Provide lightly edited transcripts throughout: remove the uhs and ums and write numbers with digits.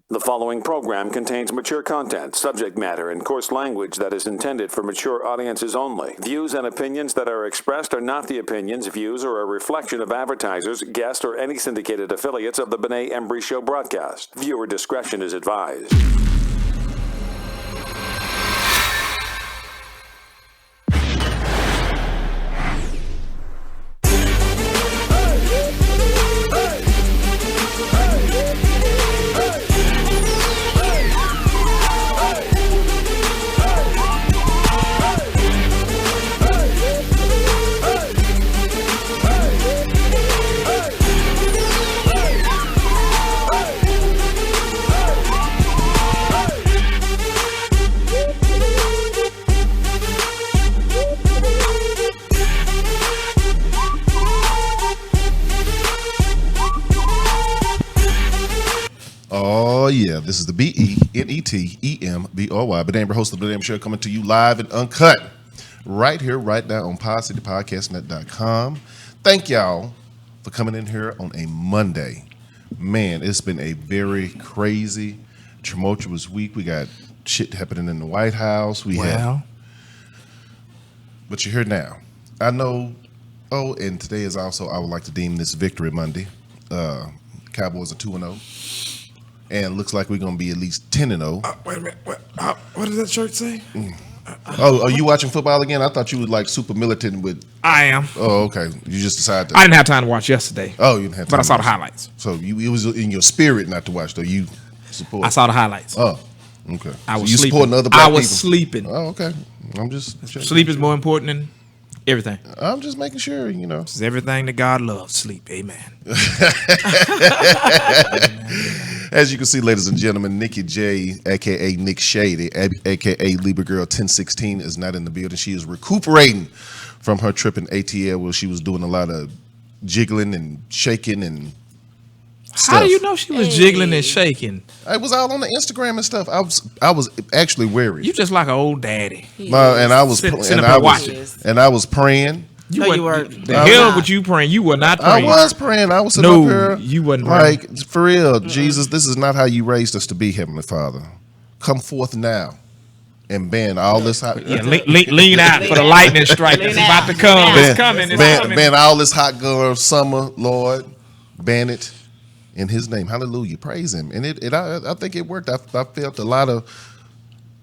The following program contains mature content, subject matter, and coarse language that is intended for mature audiences only. Views and opinions that are expressed are not the opinions, views, or a reflection of advertisers, guests, or any syndicated affiliates of the Benet Embry Show broadcast. Viewer discretion is advised. Oh, yeah, this is the Benet Embry, Benet Embry, host of the Benet Embry Show, coming to you live and uncut right here, right now on PodCityPodcastNet.com. Thank y'all for coming in here on a Monday. Man, it's been a very crazy, tumultuous week. We got shit happening in the White House. But you're here now. I know, and today is also, I would like to deem this Victory Monday. Cowboys are 2-0. And looks like we're going to be at least 10-0. Wait a minute. What does that shirt say? Are you watching football again? I thought you were like super militant with... I am. Oh, okay. You just decided to... I didn't have time to watch yesterday. Oh, you didn't have time. But I saw the highlights. So it was in your spirit not to watch, though. You support... I saw the highlights. Oh, okay. I was so you sleeping. supporting other black people? I was sleeping. Oh, okay. I'm just... Sleep is more important than everything. I'm just making sure, It's everything that God loves. Sleep. Amen. As you can see, ladies and gentlemen, Nikki J, a.k.a. Nick Shady, a.k.a. Libra Girl 1016, is not in the building. She is recuperating from her trip in ATL where she was doing a lot of jiggling and shaking and stuff. How do you know she was jiggling and shaking? It was all on the Instagram and stuff. I was actually worried. You just like an old daddy. And I was praying. You weren't. The hell would you praying? You were not praying. I was praying. I was sitting up here. You wasn't praying. Like, for real, Jesus, this is not how you raised us to be, Heavenly Father. Come forth now and ban all this hot... Yeah, lean out for the lightning strike that's about to come. It's coming. Ban all this hot girl summer, Lord. Ban it in His name. Hallelujah. Praise Him. And I think it worked. I felt a lot of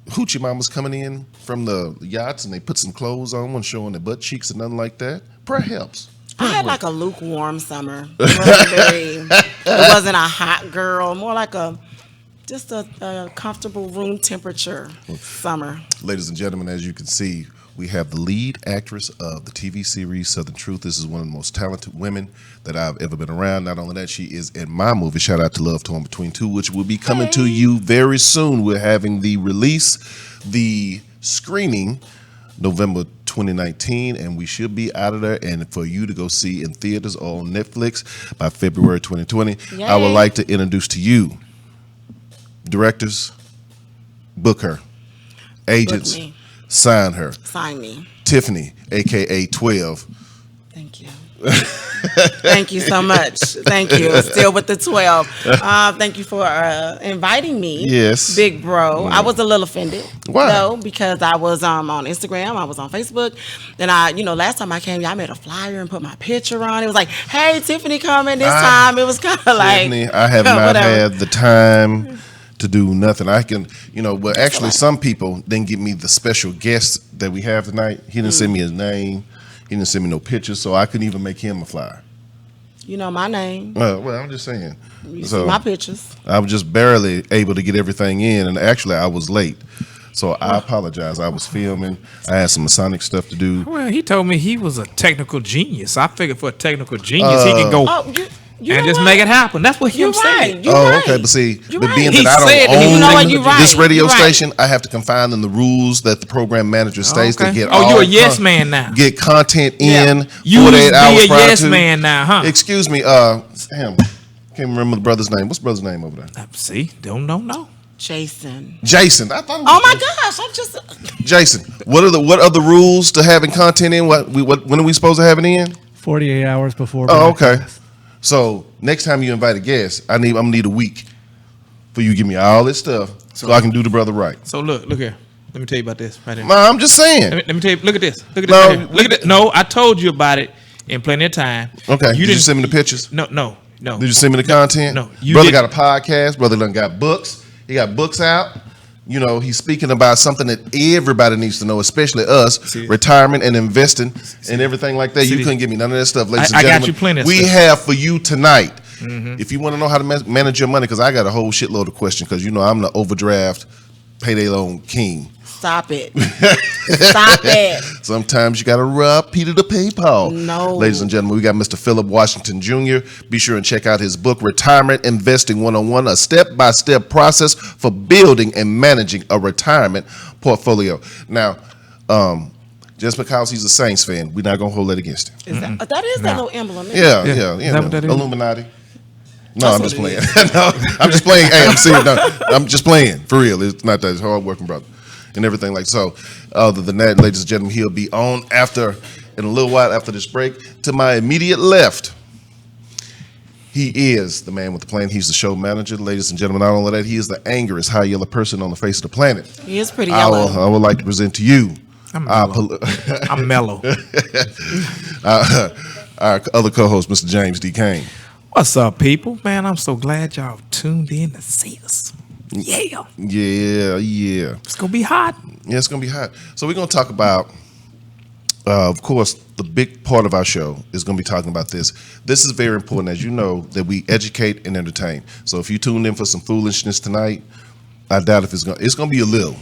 hoochie mamas coming in from the yachts, and they put some clothes on, one showing their butt cheeks and nothing like that. Prayer helps. I had like a lukewarm summer. It wasn't a hot girl, more like just a comfortable room temperature summer. Ladies and gentlemen, as you can see, we have the lead actress of the TV series Southern Truth. This is one of the most talented women that I've ever been around. Not only that, she is in my movie, shout out to Love Torn Between Two, which will be coming to you very soon. We're having the screening, November 2019, and we should be out of there and for you to go see in theaters or on Netflix by February 2020. Yay. I would like to introduce to you directors, book her, agents, book me. Sign her. Sign me. Tiffany, a.k.a. 12. Thank you. Thank you so much. Thank you. Still with the 12. Thank you for inviting me. Yes. Big bro. I was a little offended. Why? Though, because I was on Instagram. I was on Facebook. And last time I came, I made a flyer and put my picture on. It was like, hey, Tiffany coming this time. It was kind of like. Tiffany, I have not had the time to do nothing. I can, but actually some people didn't give me the special guest that we have tonight. He didn't send me his name. He didn't send me no pictures, so I couldn't even make him a flyer. You know my name. Well, I'm just saying. You see my pictures. I was just barely able to get everything in, and actually I was late. So I apologize. I was filming. I had some Masonic stuff to do. Well, he told me he was a technical genius. I figured for a technical genius, he can go and just make it happen. That's what he said. Okay, but see, but being that I don't own this radio station, I have to confine in the rules that the program manager states to get. Oh, you're a yes man now. Get content in 48 you hours be a prior yes to. man now, huh? Excuse me, Sam. Can't remember the brother's name. What's the brother's name over there? See, don't know. Jason. I thought. Oh my gosh! I'm just. Jason. What are the rules to having content in? When are we supposed to have it in? 48 hours before. Oh, okay. So next time you invite a guest, I'm gonna need a week for you to give me all this stuff so I can do the brother right. So look here. Let me tell you about this right here. No, I'm just saying. Let me tell you. Look at this. Look at this. Right here. Look at this. No, I told you about it in plenty of time. Okay. Did you send me the pictures? No. Did you send me the content? No. Brother got a podcast. Brother done got books. He got books out. You know, he's speaking about something that everybody needs to know, especially us, retirement and investing and everything like that. You couldn't give me none of that stuff, ladies and gentlemen. I got you plenty of we stuff. have for you tonight. Mm-hmm. If you want to know how to manage your money, because I got a whole shitload of questions, because you know I'm the overdraft payday loan king. Stop it. Stop it. Sometimes you got to rub Peter to pay Paul. No. Ladies and gentlemen, we got Mr. Philip Washington Jr. Be sure and check out his book, Retirement Investing 101, a step-by-step process for building and managing a retirement portfolio. Now, just because he's a Saints fan, we're not going to hold that against him. Is that is that little emblem? Yeah. Is that what that is? Illuminati. No, I'm just playing. No, I'm just playing. Hey, I'm serious. No, I'm just playing. For real. It's not that. It's hard-working brother. And everything like so. Other than that, ladies and gentlemen, he'll be on in a little while after this break. To my immediate left, he is the man with the plan. He's the show manager, ladies and gentlemen. Not only that, he is the angriest, high yellow person on the face of the planet. He is pretty yellow. I would like to present to you. I'm mellow. Our other co-host, Mr. James D. Kane. What's up, people? Man, I'm so glad y'all tuned in to see us. Yeah. It's gonna be hot. Yeah, it's gonna be hot. So we're gonna talk about, of course, the big part of our show is gonna be talking about this. This is very important, as you know, that we educate and entertain. So if you tuned in for some foolishness tonight, I doubt if it's gonna be a little.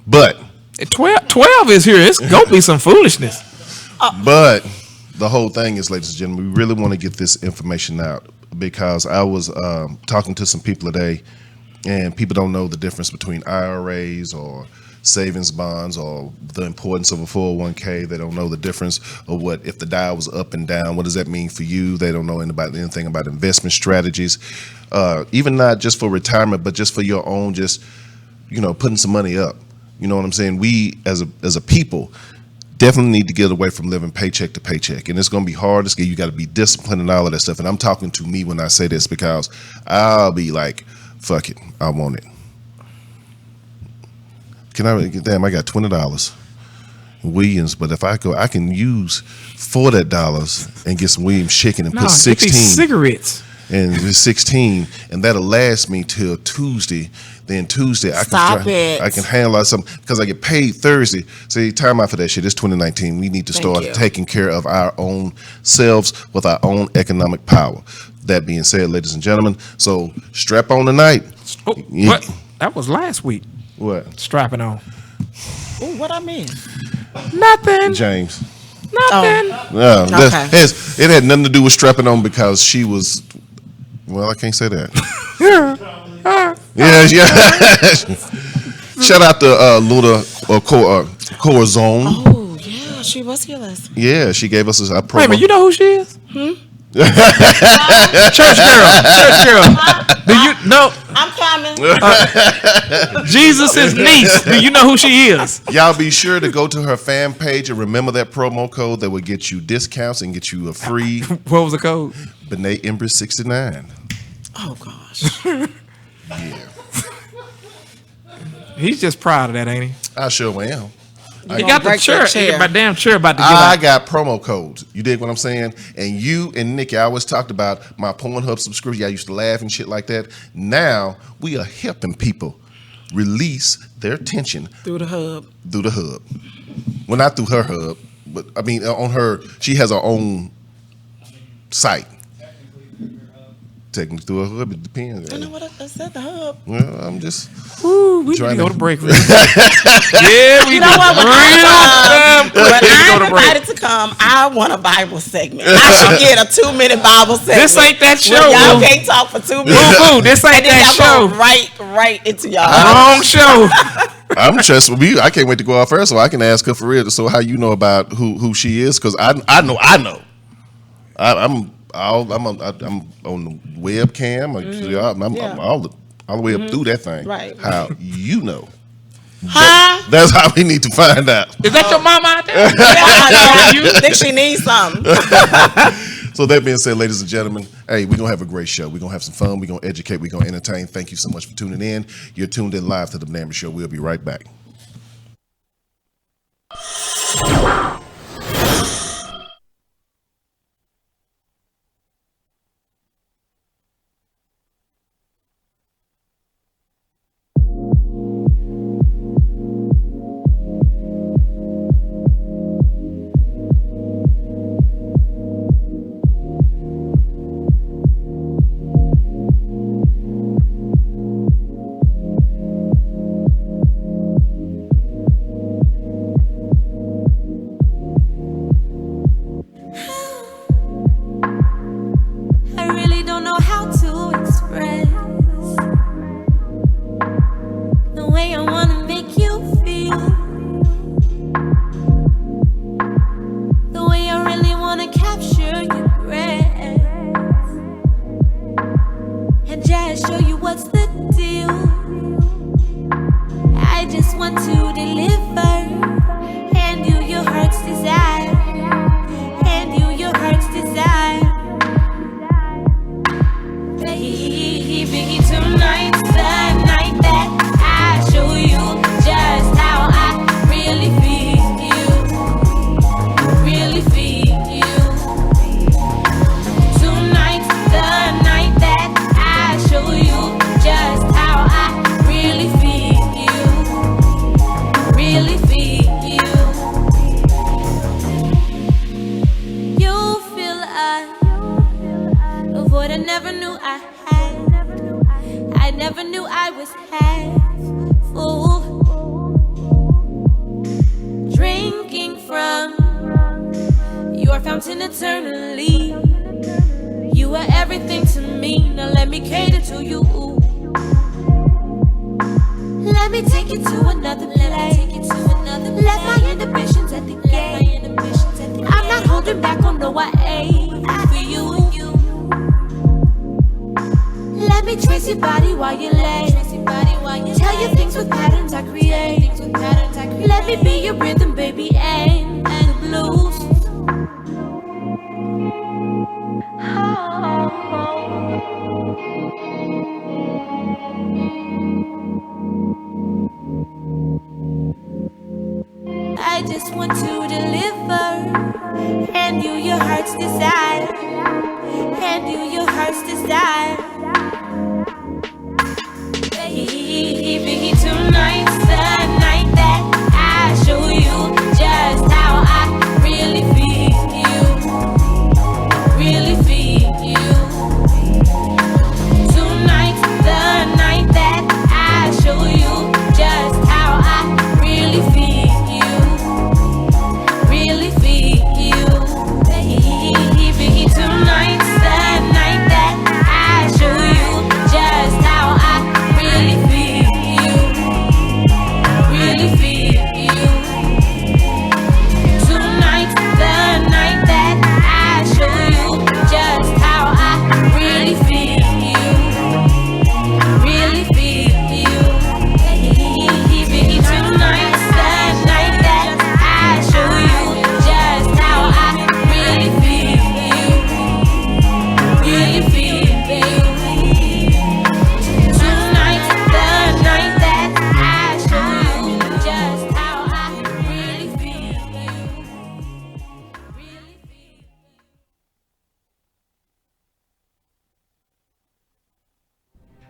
But 12 is here. It's gonna be some foolishness. But the whole thing is, ladies and gentlemen, we really want to get this information out, because I was talking to some people today, and people don't know the difference between IRAs or savings bonds or the importance of a 401k. They don't know the difference of what if the dial was up and down. What does that mean for you? They don't know anything about investment strategies, even not just for retirement, but just for your own, just putting some money up. You know what I'm saying? We as a people definitely need to get away from living paycheck to paycheck, and it's going to be hard. You got to be disciplined and all of that stuff. And I'm talking to me when I say this, because I'll be like, fuck it, I want it. Damn, I got $20 Williams, but if I go, I can use $40 and get some Williams chicken and put 16 cigarettes. And it's 16, and that'll last me till Tuesday. Then Tuesday, I can handle something, because I get paid Thursday. See, time out for that shit. It's 2019. We need to start taking care of our own selves with our own economic power. That being said, ladies and gentlemen, so strap on tonight. Oh, what? That was last week. What? Strapping on. Ooh, what I mean? Nothing. James. Nothing. No, Okay. it had nothing to do with strapping on, because she was. Well, I can't say that. Yeah. Shout out to Luna Corazon. Oh yeah, she was here last week. Yeah, she gave us a promo. Wait a minute, you know who she is? Church girl. Do you know? I'm coming. Jesus' niece. Do you know who she is? Y'all be sure to go to her fan page and remember that promo code that will get you discounts and get you a free What was the code? Benet Embry 69. Oh gosh. Yeah, He's just proud of that, ain't he? I sure am. He got the chair. He got my damn chair about to give I out. got promo codes. You dig what I'm saying? And you and Nikki, I always talked about my Pornhub subscription. I used to laugh and shit like that. Now we are helping people release their tension Through the hub. Well, not through her hub, but I mean on her. She has her own site. Technically through her hub, it depends. I know what I said. The hub. Well, I'm just. Ooh, we need to trying go to- to break. Yeah, we You know what? When When I'm invited to come, I want a Bible segment. I should get a 2-minute Bible segment. This ain't that show. Where y'all Boo. can't talk for 2 minutes. Boo, this ain't And then that y'all show. go right into y'all. Wrong show. I'm just. I can't wait to go out first, so I can ask her for real. So how you know about who she is? Because I know. I'm on the webcam. I'm all the way up through that thing. Right. How you know? Huh? That's how we need to find out. Is that your mama out there? I think she needs something. So that being said, ladies and gentlemen, hey, we're going to have a great show. We're going to have some fun. We're going to educate. We're going to entertain. Thank you so much for tuning in. You're tuned in live to the Benet Embry Show. We'll be right back.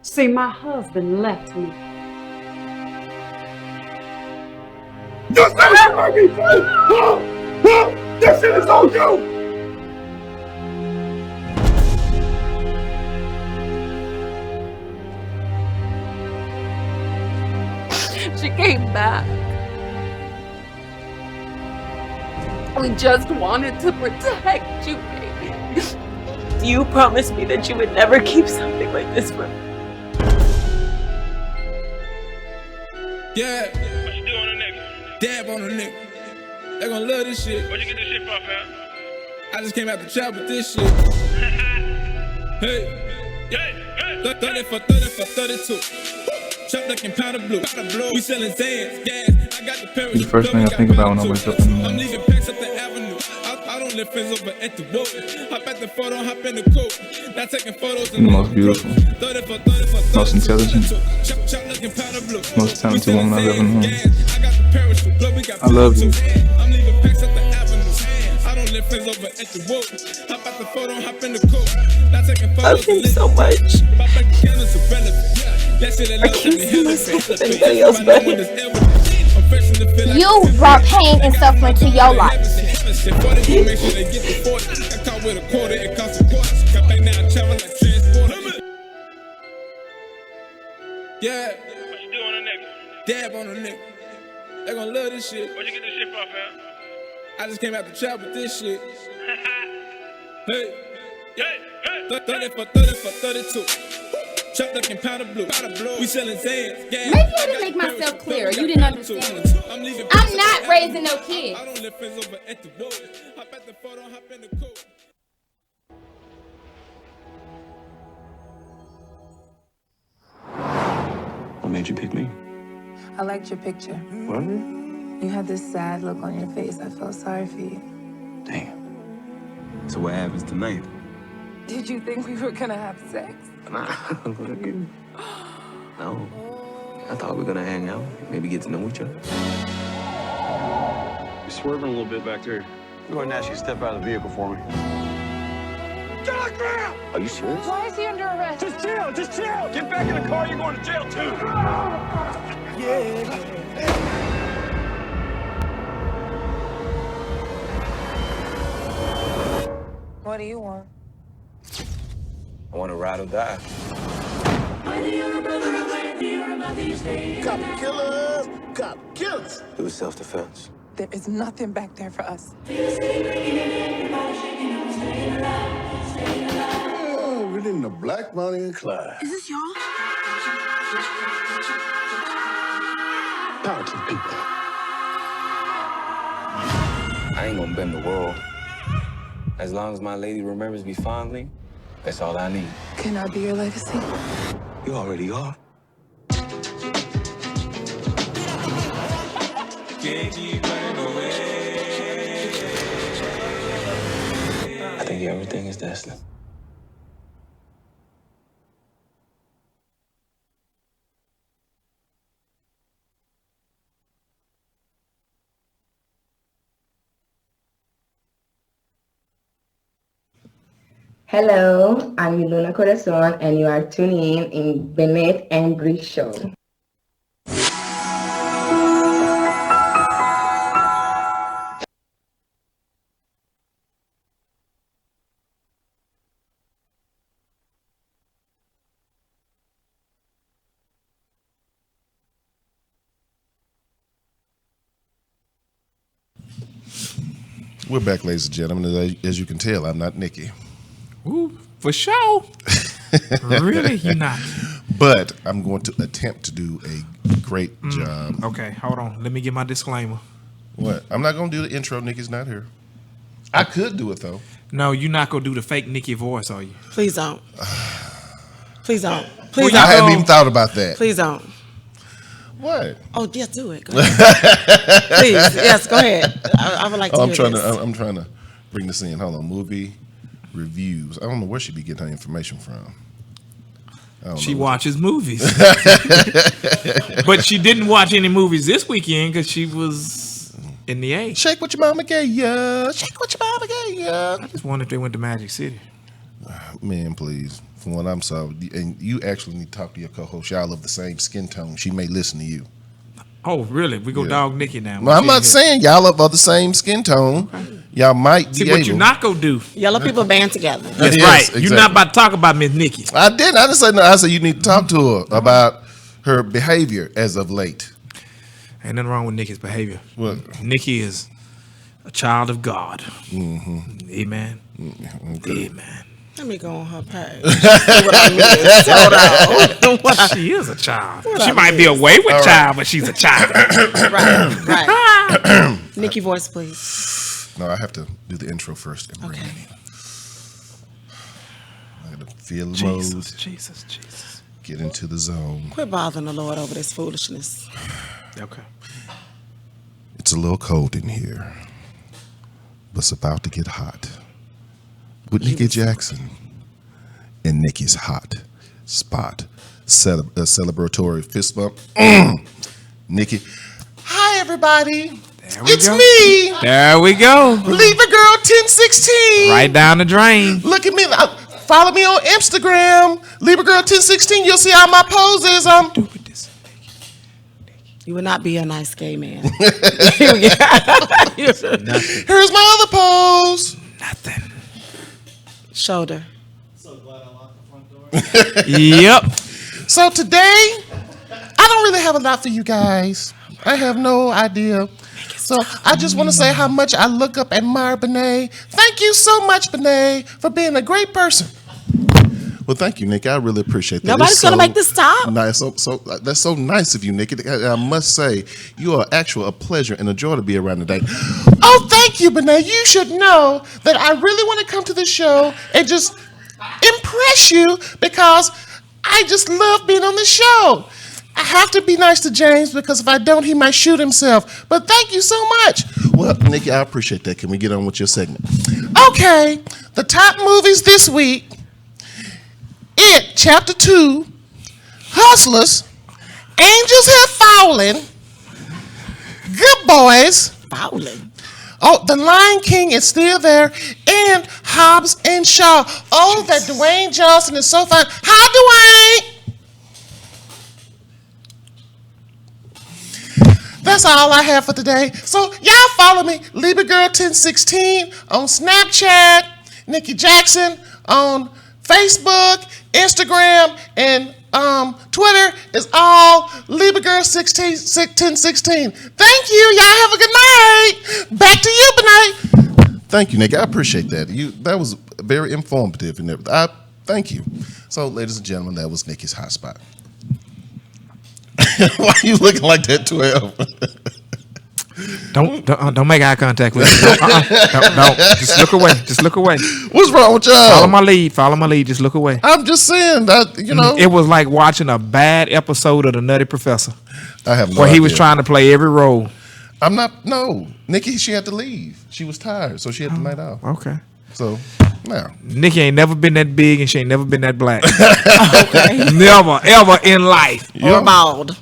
See, my husband left me. Just let it like me, this shit is on you! She came back. We just wanted to protect you, baby. You promised me that you would never keep something like this from me. Yeah. What you doing on the nigga? Dab on the nigga. They gonna love this shit. Where'd you get this shit from, fam? I just came out the trap with this shit. Hey. 30 for 32. Chop looking powder blue. We selling Zans, gas. I got the parachute. The first thing I think about when I wake up in the I'm morning. leaving packs up the avenue. I don't live friends over at the boat. Hop at the photo, hop in the coat. Not taking photos. The most beautiful, most intelligent, most talented woman I've ever known. I love you. I'm leaving packs up the avenue. I don't live friends over at the boat. Hop at the photo, hop in the coat. Not taking I photos. love him so much. I can't see myself with anybody else but him. You brought pain and suffering to your life. Yeah. What you do on a nigga? Dab on a nigga. They gon' love this shit. Where'd you get this shit from, fam? I just came out the trap with this shit. Hey. 30 for 32. Chop looking powder blue. We selling Zans. Maybe I didn't make myself clear. You didn't understand. I'm not raising no kids. I don't live friends over at the boat. Hop at the photo, hop in the coat. What made you pick me? I liked your picture. What? You had this sad look on your face. I felt sorry for you. Damn. So what happens tonight? Did you think we were gonna have sex? Nah. No. I thought we were gonna hang out, maybe get to know each other. You're swerving a little bit back there. Go ahead and ask you to step out of the vehicle for me. Get on the ground! Are you serious? Why is he under arrest? Just chill, just chill. Get back in the car, you're going to jail too. What do you want? I want to ride or die. Cop killers, cop killers. It was self-defense. There is nothing back there for us. Oh, we're in the Black Bonnie and Clyde. Is this y'all? Power to the people. I ain't gonna bend the world. As long as my lady remembers me fondly, that's all I need. Can I be your legacy? You already are. I think everything is destined. Hello, I'm Luna Corazon, and you are tuning in Benet Embry Show. We're back, ladies and gentlemen. As you can tell, I'm not Nikki. Ooh, for sure. Really, you're not. But I'm going to attempt to do a great job. Okay, hold on. Let me get my disclaimer. What? I'm not going to do the intro. Nikki's not here. I could do it, though. No, you're not going to do the fake Nikki voice, are you? Please don't. Please don't. Well, Please don't. I hadn't even thought about that. Please don't. What? Oh, yeah, do it. Go ahead. Please, yes, go ahead. I would like to hear this. I'm trying to bring this in. Hold on. Movie reviews. I don't know where she be getting her information from. She watches movies. But she didn't watch any movies this weekend because she was in the A. Shake what your mama gave ya. Shake what your mama gave ya. I just wonder if they went to Magic City. Man, please. From what I'm saw, and you actually need to talk to your co-host. Y'all of the same skin tone. She may listen to you. Oh, really? We go dog Nikki now. Well, I'm not saying y'all of the same skin tone. Okay. Y'all might see be what able. You not gonna do. Yellow people band together. That's yes, right. Exactly. You're not about to talk about Miss Nikki. I didn't. I just said no. I said you need to talk to her about her behavior as of late. Ain't nothing wrong with Nikki's behavior. What? Nikki is a child of God. Mm-hmm. Amen. Okay. Amen. Let me go on her page. See what I miss. She is a child. She might be a wayward child, but she's a child. Right. Nikki voice, please. No, I have to do the intro first. And bring Okay. it in. I got to feel the mode. Jesus. Get into the zone. Quit bothering the Lord over this foolishness. Okay. It's a little cold in here, but it's about to get hot. With Nikki Jackson and Nikki's hot spot celebratory fist bump. Nikki, hi everybody. It's me. There we go. Libra Girl 1016. Right down the drain. Look at me. Follow me on Instagram. Libra Girl 1016. You'll see all my poses. You would not be a nice gay man. Here's my other pose. Nothing. Shoulder. Yep. So today, I don't really have a lot for you guys. I have no idea. So I just want to say how much I look up and admire Benet. Thank you so much, Benet, for being a great person. Well, thank you, Nick. I really appreciate that. Nobody's going to make this stop. Nice. So that's so nice of you, Nick. I must say, you are a pleasure and a joy to be around today. Oh, thank you, Benet. You should know that I really want to come to the show and just impress you because I just love being on the show. I have to be nice to James because if I don't, he might shoot himself. But thank you so much. Well, Nikki, I appreciate that. Can we get on with your segment? Okay, the top movies this week. It, Chapter 2, Hustlers, Angels Have Fallen, Good Boys. Fowling. Oh, The Lion King is still there, and Hobbs and Shaw. Oh, that Dwayne Johnson is so fine. Hi, Dwayne. That's all I have for today. So y'all follow me, Libra Girl 1016 on Snapchat, Nikki Jackson on Facebook, Instagram, and Twitter is all Libra Girl 1016. Thank you. Y'all have a good night. Back to you, Benet. Thank you, Nick. I appreciate that. That was very informative and everything. Thank you. So, ladies and gentlemen, that was Nikki's hot spot. Why are you looking like that, 12? Don't make eye contact with me. Don't. Just look away. Just look away. What's wrong with y'all? Follow my lead. Just look away. I'm just saying that, It was like watching a bad episode of The Nutty Professor. I have no where he idea. was trying to play every role. No. Nikki, she had to leave. She was tired, so she had the night off. Okay. So, now. Nikki ain't never been that big and she ain't never been that black. Never, ever in life. Or bald.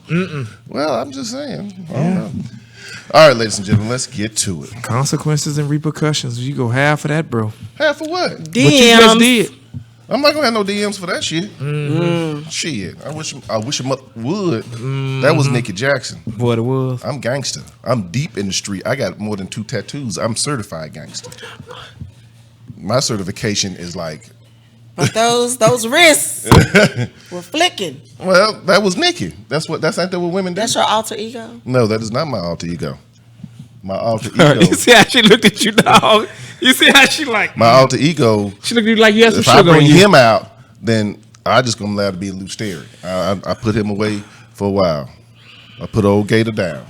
Well, I'm just saying. I don't know. All right, ladies and gentlemen, let's get to it. Consequences and repercussions. You go half of that, bro. Half of what? What you just did. I'm not gonna have no DMs for that shit. Shit, I wish a mother would. That was Nikki Jackson. What it was? I'm gangster. I'm deep in the street. I got more than 2 tattoos. I'm certified gangster. My certification is like. But those wrists were flicking. Well, that was Nikki. That's ain't that what women do? That's your alter ego? No, that is not my alter ego. My alter ego. You see how she looked at you, dog? You see how she like? My alter ego. She looked at you like you had some If I sugar bring on you. him out, then I just gonna allow to be a loose stereo. I put him away for a while. I put old Gator down.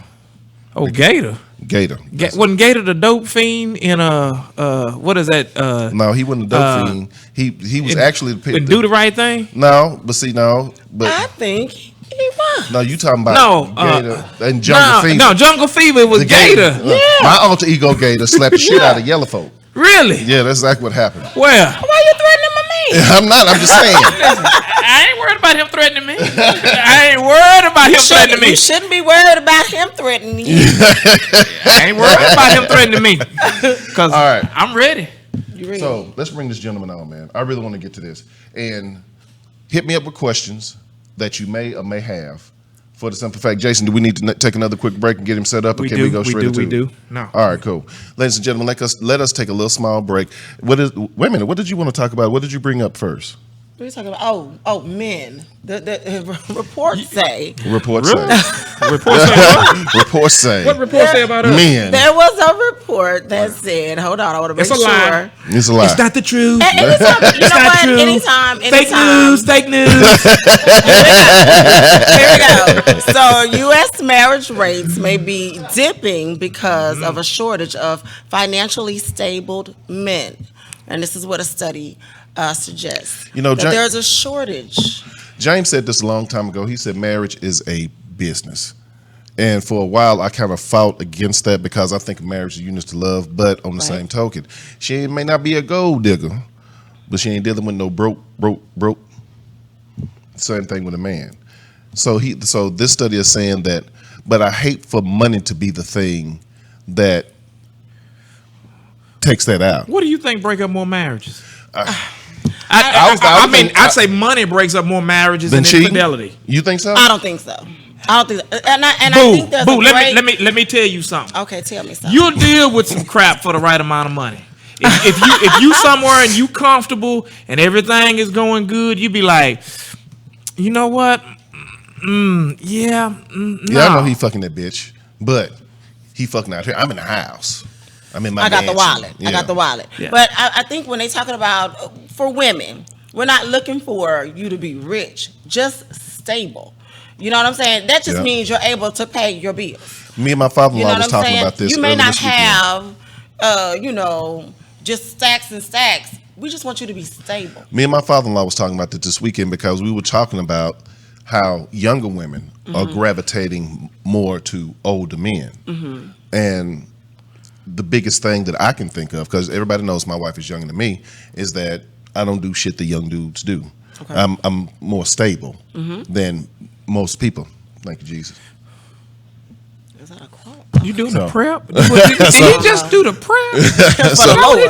Oh, Gator. Gator. Wasn't Gator the dope fiend in what is that? No, he wasn't a dope fiend. He was actually the Do the Right Thing. No, but see, no, but I think he was. no, you talking about Gator and Jungle Fever? No, Jungle Fever was Gator. Yeah. My alter ego Gator slapped the shit out of Yellow Folk. Really? Yeah, that's exactly what happened. Where? Why you threatening my man? I'm not. I'm just saying. I ain't worried about him threatening me. I ain't worried about him threatening me. You shouldn't be worried about him threatening you. I ain't worried about him threatening me. Cause all right, I'm ready. So let's bring this gentleman on, man. I really want to get to this. And hit me up with questions that you may or may have. For the simple fact, Jason, do we need to take another quick break and get him set up, or can we go straight into it? We do. No. All right, cool. Ladies and gentlemen, let us take a little small break. Wait a minute. What did you want to talk about? What did you bring up first? What are you talking about? Oh, men. The reports say. Reports say. Reports say what? Reports say. What reports say about us? Men. There was a report that said, hold on, I want to make It's a sure. lie. It's a lie. It's not the truth. Anytime, you know what? True. Anytime. Fake news. Fake news. Here we go. So, U.S. marriage rates may be dipping because of a shortage of financially stable men. And this is what a study suggests. You know, that there's a shortage. James said this a long time ago. He said marriage is a business. And for a while, I kind of fought against that because I think marriage is units to love. But on the same token, she may not be a gold digger, but she ain't dealing with no broke. Same thing with a man. So this study is saying that, but I hate for money to be the thing that takes that out. What do you think break up more marriages? I say money breaks up more marriages than than infidelity. You think so? I don't think so. I think I think there's let me tell you something. Okay, tell me something. You'll deal with some crap for the right amount of money. If you somewhere and you comfortable and everything is going good, you be like, you know what? Yeah, I know he fucking that bitch, but he fucking out here. I'm in the house. I'm in my I got mansion. the wallet. Yeah. I got the wallet. Yeah. But I think when they talking about for women, we're not looking for you to be rich, just stable. You know what I'm saying? That just means you're able to pay your bills. Me and my father-in-law was talking about this. You may earlier not this weekend. have, just stacks and stacks. We just want you to be stable. Me and my father-in-law was talking about this weekend because we were talking about how younger women are gravitating more to older men. And the biggest thing that I can think of, because everybody knows my wife is younger than me, is that I don't do shit the young dudes do. Okay. I'm more stable than most people. Thank you, Jesus. Is that a quote? You doing the prep? Did he just do the prep? For the Lord.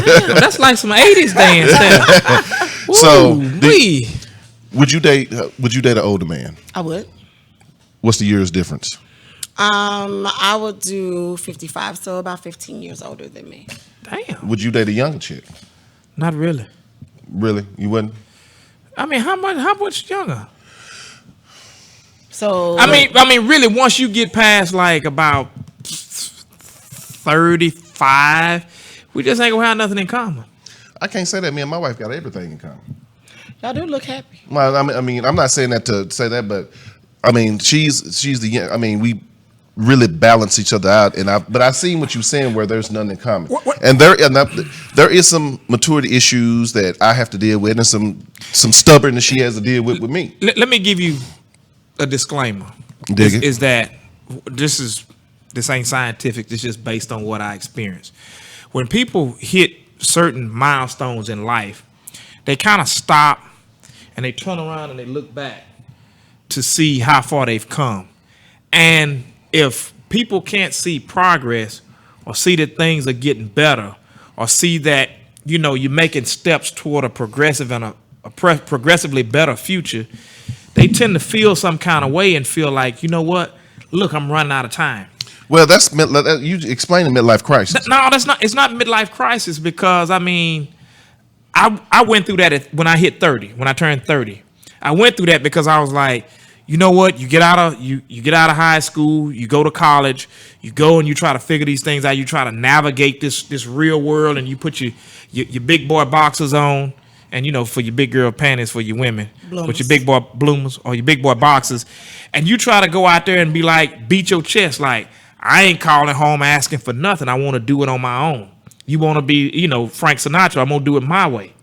Damn, that's like some 80s dance there. So, would you date an older man? I would. What's the years difference? I would do 55, so about 15 years older than me. Damn. Would you date a younger chick? Not really. Really? You wouldn't? I mean, how much younger? So I mean, really, once you get past like about 35, we just ain't gonna have nothing in common. I can't say that. Me and my wife got everything in common. Y'all do look happy. Well, I mean, I'm not saying that to say that, but I mean, she's the. I mean, we really balance each other out, but I seen what you're saying where there's none in common, and there is some maturity issues that I have to deal with, and some stubbornness she has to deal with me. Let me give you a disclaimer. Dig it. Is that this ain't scientific. This is just based on what I experienced. When people hit certain milestones in life, they kind of stop and they turn around and they look back to see how far they've come. And if people can't see progress or see that things are getting better or see that, you're making steps toward a progressive and a progressively better future, they tend to feel some kind of way and feel like, you know what? Look, I'm running out of time. Well, that's you explain the midlife crisis. No, that's not. It's not midlife crisis because I went through that when I hit 30. When I turned 30, I went through that because I was like, you know what? You get out of high school, you go to college, you go and you try to figure these things out. You try to navigate this real world, and you put your big boy boxers on, and for your big girl panties for your women, with your big boy bloomers or your big boy boxers, and you try to go out there and be like, beat your chest like, I ain't calling home asking for nothing. I want to do it on my own. You want to be, Frank Sinatra. I'm gonna do it my way.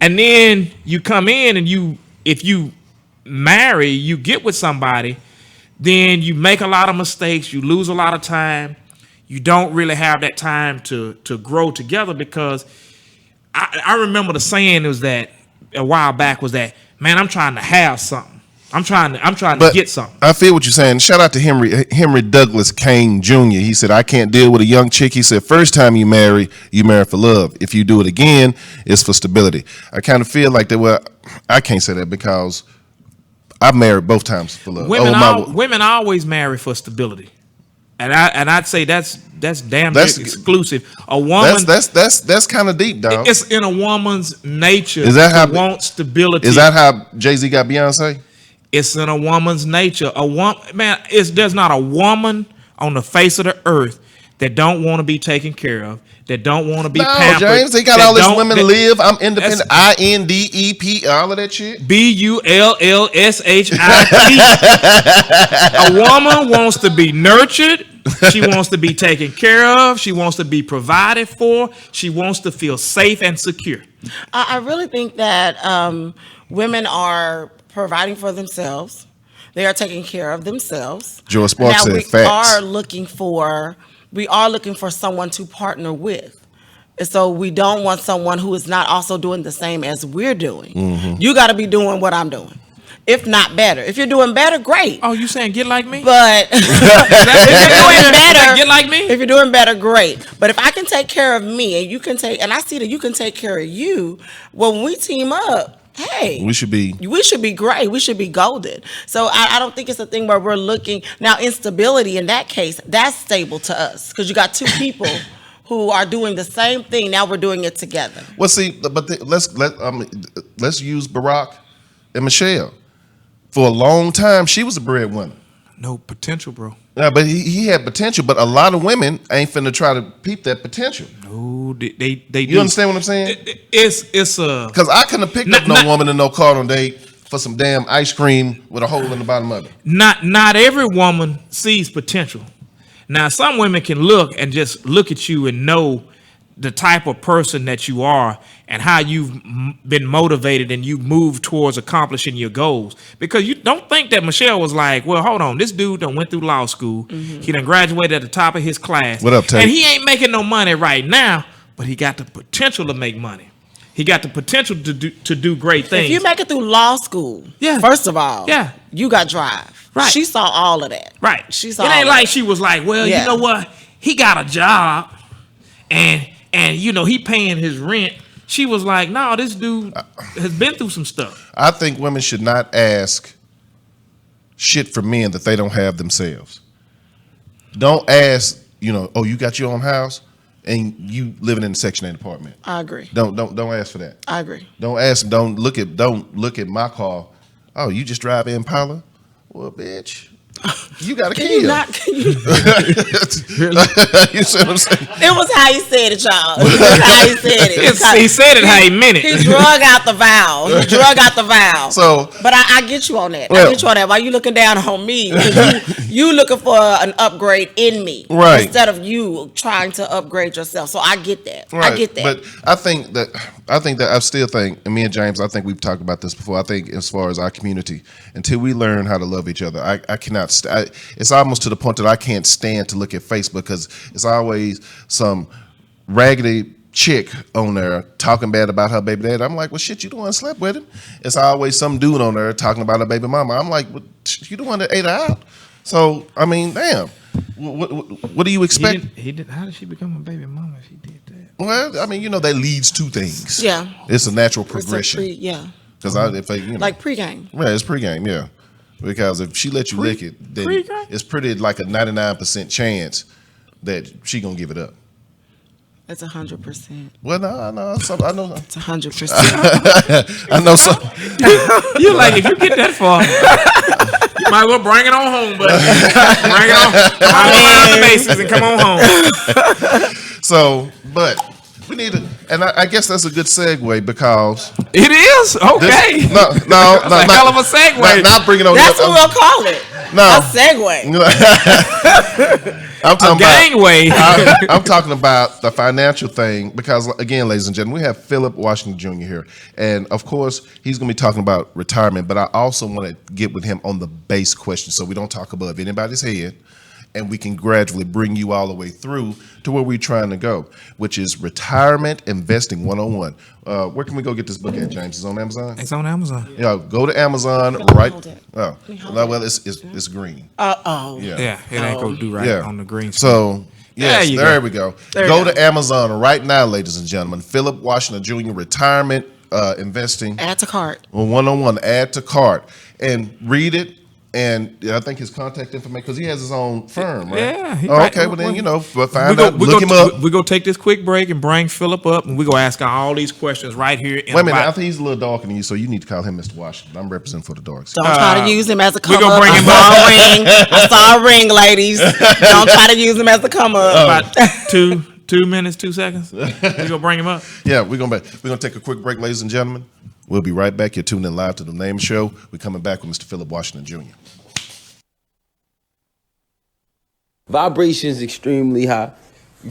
And then you come in and if you marry, you get with somebody, then you make a lot of mistakes. You lose a lot of time. You don't really have that time to grow together because I remember the saying was that a while back was that, man, I'm trying to have something. I'm trying to get something. I feel what you're saying. Shout out to Henry Douglas Kane Jr. He said, I can't deal with a young chick. He said, first time you marry for love. If you do it again, it's for stability. I kind of feel like that. Well, I can't say that because I married both times for love. Women always marry for stability. And I'd say that's damn near exclusive. A woman that's kind of deep, dog. It's in a woman's nature to want stability. Is that how Jay-Z got Beyonce? It's in a woman's nature. There's not a woman on the face of the earth that don't want to be taken care of, that don't want to be pampered. James, they got all this women live. I'm independent. INDEP, all of that shit. BULLSHIT. A woman wants to be nurtured. She wants to be taken care of. She wants to be provided for. She wants to feel safe and secure. I really think that women are providing for themselves. They are taking care of themselves. Joe Sparks said facts. We are looking for someone to partner with. And so we don't want someone who is not also doing the same as we're doing. Mm-hmm. You got to be doing what I'm doing. If not better. If you're doing better, great. Oh, you saying get like me? But if you're doing better, get like me. If you're doing better, great. But if I can take care of me and you can and I see that you can take care of you, well, when we team up, hey, we should be great. We should be golden. So I don't think it's a thing where we're looking now. Instability in that case, that's stable to us because you got two people who are doing the same thing. Now we're doing it together. Well, see, let's use Barack and Michelle. For a long time, she was a breadwinner. No potential, bro. Yeah, but he had potential. But a lot of women ain't finna try to peep that potential. No, they You understand what I'm saying? It's because I couldn't have picked up no woman in no car on date for some damn ice cream with a hole in the bottom of it. Not every woman sees potential. Now, some women can look and just look at you and know the type of person that you are and how you've been motivated and you move towards accomplishing your goals. Because you don't think that Michelle was like, well, hold on, this dude done went through law school. Mm-hmm. He done graduated at the top of his class. What up, Tate? And he ain't making no money right now, but he got the potential to make money. He got the potential to do great things. If you make it through law school, first of all, you got drive. Right. She saw all of that. Right. She saw it ain't all like that. She was like, well, you know what? He got a job and you know, he paying his rent. She was like, no, this dude has been through some stuff. I think women should not ask shit from men that they don't have themselves. Don't ask, oh, you got your own house and you living in a Section 8 apartment. I agree. Don't ask for that. I agree. Don't ask. Don't look at my car. Oh, you just drive Impala? Well, bitch. You got a kid. Can you You see what I'm saying? It was how he said it, y'all. It was how he said it. He said it how he meant it. He drug out the vowel. So, but I get you on that. Well, I get you on that. Why you looking down on me? You looking for an upgrade in me, right? Instead of you trying to upgrade yourself. So I get that. Right. I get that. But I still think, and me and James, I think we've talked about this before. I think as far as our community, until we learn how to love each other, I cannot. It's almost to the point that I can't stand to look at Facebook because it's always some raggedy chick on there talking bad about her baby dad. I'm like, well, shit, you the one slept with him. It's always some dude on there talking about her baby mama. I'm like, well, you the one that ate her out. So, I mean, damn. What do you expect? He did. How did she become a baby mama if he did that? Well, I mean, that leads to things. Yeah. It's a natural progression. Because like pregame. Yeah, it's pregame, yeah. Because if she let you lick it, then it's pretty like a 99% chance that she gonna give it up. That's 100%. Well, no, I know. It's 100%. I know some. You like if you get that far, you might as well bring it on home, buddy. Bring it on. Come on around the bases and come on home. So, but we need to, and I guess that's a good segue because it is okay. That's a hell of a segue. Not bringing on. That's what we'll call it. No, a segue. I'm talking gangway. I'm talking about the financial thing because, again, ladies and gentlemen, we have Philip Washington Jr. here, and of course, he's going to be talking about retirement. But I also want to get with him on the base question, so we don't talk above anybody's head, and we can gradually bring you all the way through to where we're trying to go, which is Retirement Investing 101. Where can we go get this book at, James? It's on Amazon? It's on Amazon. Yeah, go to Amazon, right? Oh, well, it's green. Yeah, it ain't gonna do right on the green screen. So, yes, there we go. Go to Amazon right now, ladies and gentlemen. Philip Washington Jr. Retirement Investing. Add to cart. 101. Add to cart. And read it. And I think his contact information, because he has his own firm, right? Yeah. Oh, okay. Well, then, find out. Look him up. We're going to take this quick break and bring Philip up, and we're going to ask all these questions right here. Wait a minute. I think he's a little darker than you, so you need to call him Mr. Washington. I'm representing for the dark side. Don't try to use him as a come We're going up. to bring him I saw a ring, ladies. Don't try to use him as a come up. About 2 minutes, 2 seconds. We're going to bring him up. Yeah, we're going to take a quick break, ladies and gentlemen. We'll be right back. You're tuned in live to the Name Show. We're coming back with Mr. Philip Washington Jr. Vibration's extremely high.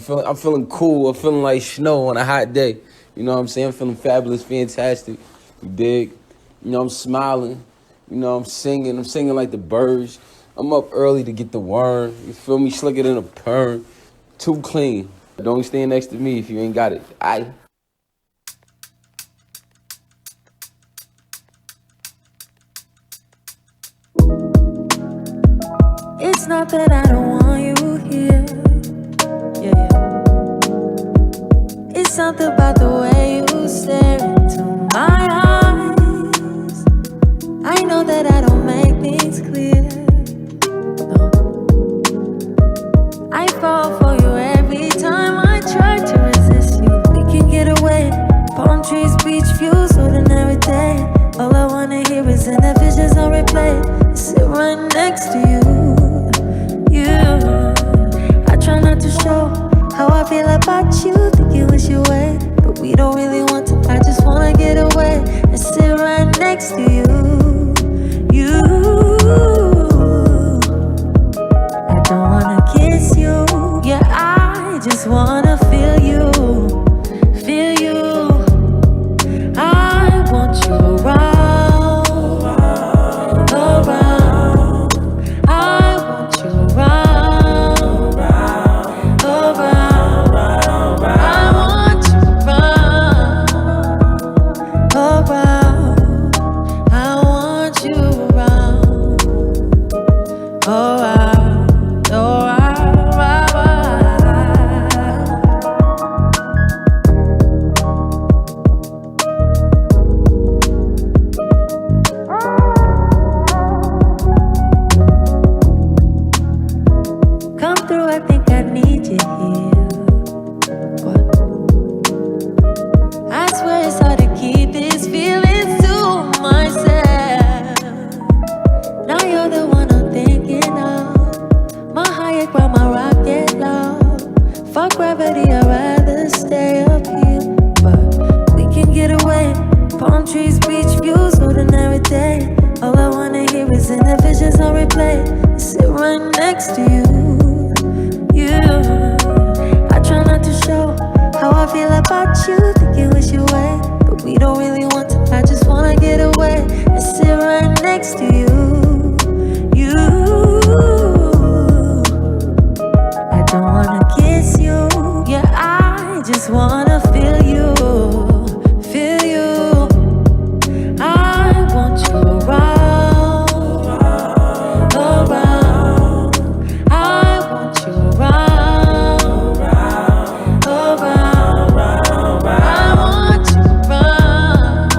I'm feeling cool. I'm feeling like snow on a hot day. You know what I'm saying? I'm feeling fabulous, fantastic. You dig? You know, I'm smiling. You know, I'm singing. I'm singing like the birds. I'm up early to get the worm. You feel me? Slicker than a perm. Too clean. Don't stand next to me if you ain't got it. It's not that I don't want you here. Yeah. It's something about the way you stare into my eyes. I know that I don't make things clear. No. I fall for you every time I try to resist you. We can get away. Palm trees, beach views, ordinary day. All I wanna hear is in the visions on replay. Sit right next to you. I try not to show how I feel about you. Think you wish you away, but we don't really want to. I just wanna get away and sit right next to you. I don't wanna kiss you. Yeah, I just wanna feel you. Feel you. I want you around. Around. I want you around. Around. I want you around. Around. I want you around. Around. Come through, I think I need you here. What? I swear it's hard to keep these feelings to myself. Now you're the one I'm thinking of. My higher ground, my rocket low. Fuck gravity, I'd rather stay up here. But we can get away. Palm trees, beach views, ordinary day. All I wanna hear is in the visions on replay. Sit right next to you. I try not to show how I feel about you. Think you wish you away, but we don't really want to. I just wanna get away and sit right next to you. I don't wanna kiss you. Yeah, I just wanna feel you. Feel you. I want you around. Around. I want you around. Around. I want you around.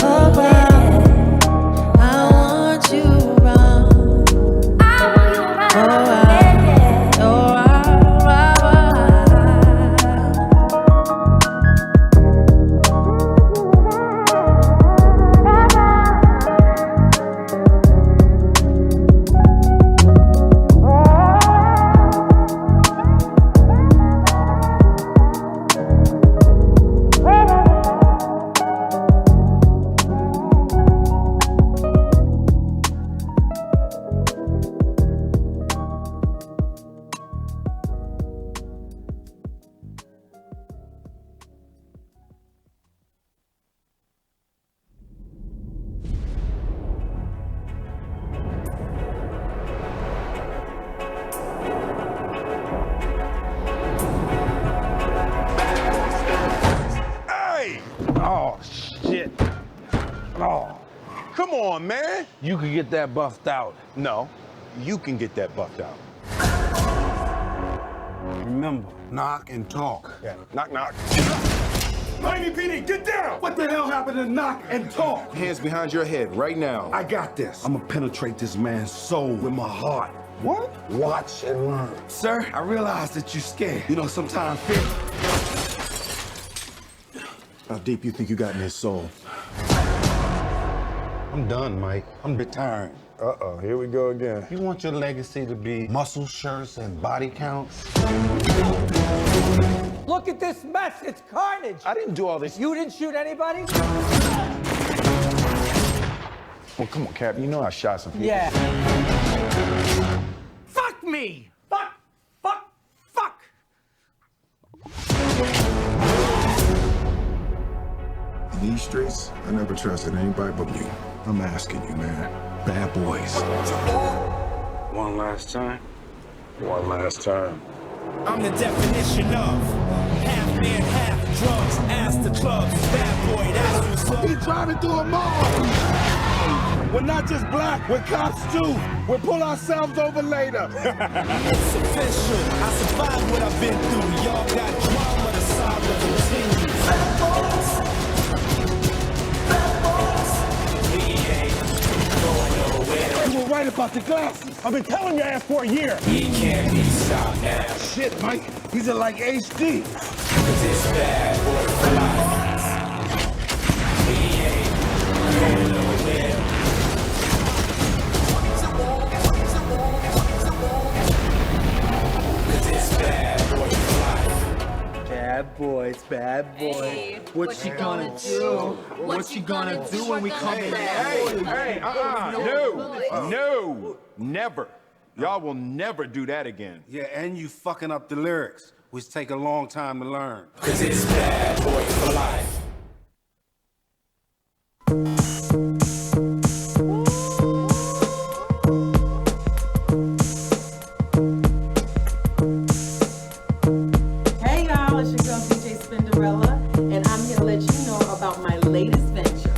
Around. I want you around. Oh, shit. Oh, come on, man. You can get that buffed out. No, you can get that buffed out. Remember, knock and talk. Yeah, knock, knock. Tiny PD, get down! What the hell happened to knock and talk? Hands behind your head right now. I got this. I'm gonna penetrate this man's soul with my heart. What? Watch and learn. Sir, I realize that you're scared. You know, sometimes fear. How deep you think you got in his soul? I'm done, Mike. I'm retiring. Uh-oh, here we go again. You want your legacy to be muscle shirts and body counts? Look at this mess. It's carnage. I didn't do all this. You didn't shoot anybody? Well, come on, Cap. You know I shot some people. Yeah. Fuck me. Fuck. In these streets, I never trusted anybody but you. I'm asking you, man. Bad boys. One last time. One last time. I'm the definition of half man, half drugs. Ass the clubs, bad boy, that's what's up. He trying to do them all. We're not just black, we're cops too. We'll pull ourselves over later. It's official. I survived what I've been through. Y'all got drama, the saga continues. Bad boys. We ain't going nowhere. You were right about the glasses. I've been telling your ass for a year. He can't be stopped now. Shit, Mike. These are like HD. Cause it's bad boy for life. We ain't going nowhere. Cause it's bad boy for life. Bad boys, bad boys. Hey, what you gonna do? What you gonna do when we come in? No, never. Y'all will never do that again. Yeah, and you fucking up the lyrics, which take a long time to learn. Cause it's bad boy for life. Hey y'all, it's your girl DJ Spinderella, and I'm here to let you know about my latest venture.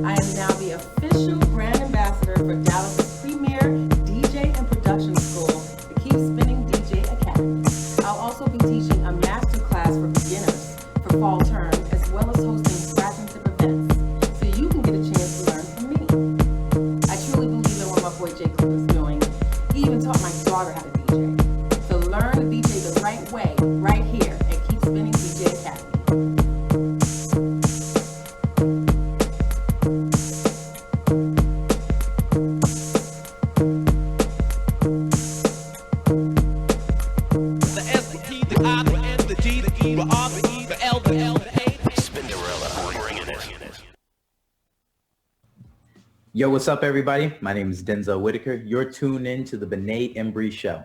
I am now the official brand ambassador for Dallas' premier DJ and production school, the Keep Spinning DJ Academy. I'll also be teaching a master class for beginners for fall term, as well as hosting scratch and tip events, so you can get a chance to learn from me. I truly believe in what my boy Jay Clue is doing. He even taught my daughter how to DJ. So learn to DJ the right way, right here at Keep Spinning DJ Academy. The S, the T, the I, the N, the G, the E, the R, the E, the L, the L, the A. Spinderella, bringing it. Yo, what's up, everybody? My name is Denzel Whitaker. You're tuned in to the Benet Embry Show.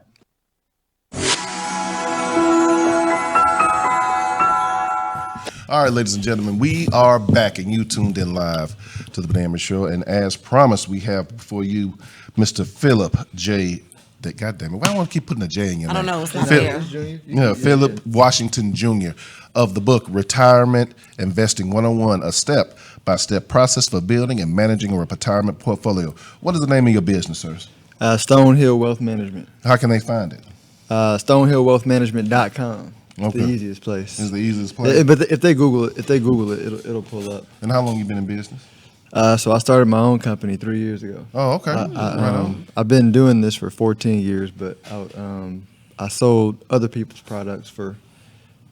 All right, ladies and gentlemen, we are back, and you tuned in live to the Benet Embry Show. And as promised, we have for you Mr. Philip J. God damn it! Why do I want to keep putting a J in your name? I don't know. It's not there. Yeah, Philip Washington Jr. of the book Retirement Investing 101, a step-by-step process for building and managing a retirement portfolio. What is the name of your business, sir? Stonehill Wealth Management. How can they find it? StonehillWealthManagement.com. It's Okay. the easiest place. It's the easiest place. But if they Google it, it'll pull up. And how long you been in business? So I started my own company 3 years ago. Oh, okay. Right on. I've been doing this for 14 years, but I sold other people's products for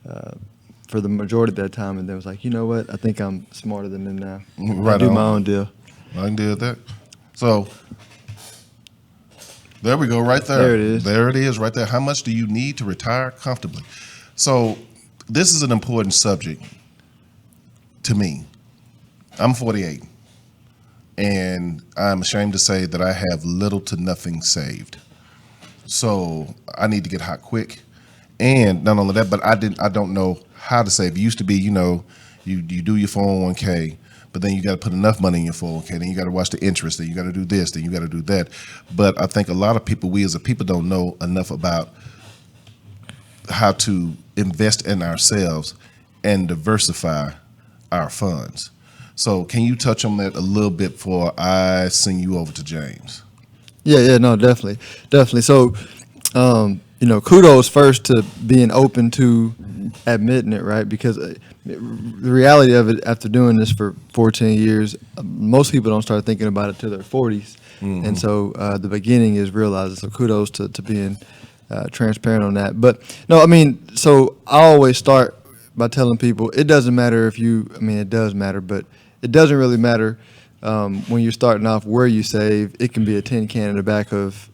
the majority of that time, and then was like, you know what? I think I'm smarter than them now. Right I do on. my own deal. I can deal with that. So there we go, right there. There it is. There it is, right there. How much do you need to retire comfortably? So this is an important subject to me. I'm 48, and I'm ashamed to say that I have little to nothing saved. So I need to get hot quick. And not only that, but I don't know how to save. It used to be, you do your 401k, but then you got to put enough money in your 401k. Then you got to watch the interest. Then you got to do this. Then you got to do that. But I think a lot of people, we as a people, don't know enough about how to invest in ourselves and diversify our funds. So can you touch on that a little bit before I send you over to James? Yeah, no, definitely. So kudos first to being open to admitting it, right? Because the reality of it, after doing this for 14 years, most people don't start thinking about it till their 40s. Mhm. And so the beginning is realizing. So kudos to being transparent on that. But no, I mean, so I always start by telling people it doesn't matter it does matter, but it doesn't really matter when you're starting off where you save. It can be a tin can in the back of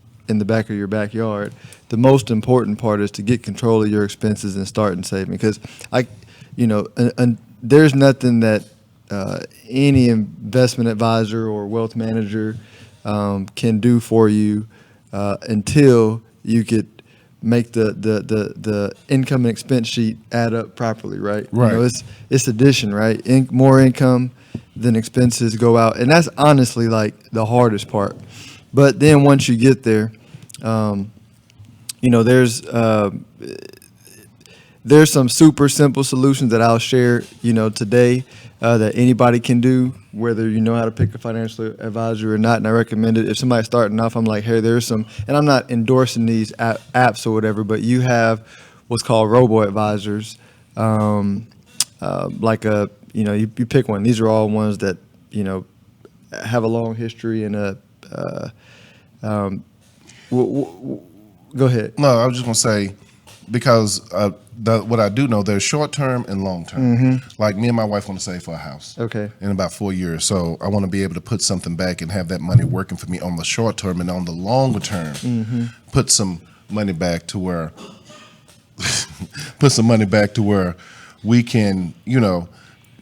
your backyard. The most important part is to get control of your expenses and start saving, because there's nothing that any investment advisor or wealth manager can do for you until you could make the income and expense sheet add up properly, right? Right. It's addition, right? More income than expenses go out, and that's honestly like the hardest part. But then once you get there, there's some super simple solutions that I'll share, today that anybody can do, whether you know how to pick a financial advisor or not. And I recommend it. If somebody's starting off, I'm like, hey, there's some, and I'm not endorsing these apps or whatever, but you have what's called robo-advisors, you pick one. These are all ones that, have a long history and go ahead. No, I was just gonna say, because what I do know, there's short term and long term. Mhm. Like me and my wife want to save for a house. Okay. In about 4 years, so I want to be able to put something back and have that money working for me on the short term, and on the longer term, Mhm. put some money back to where we can,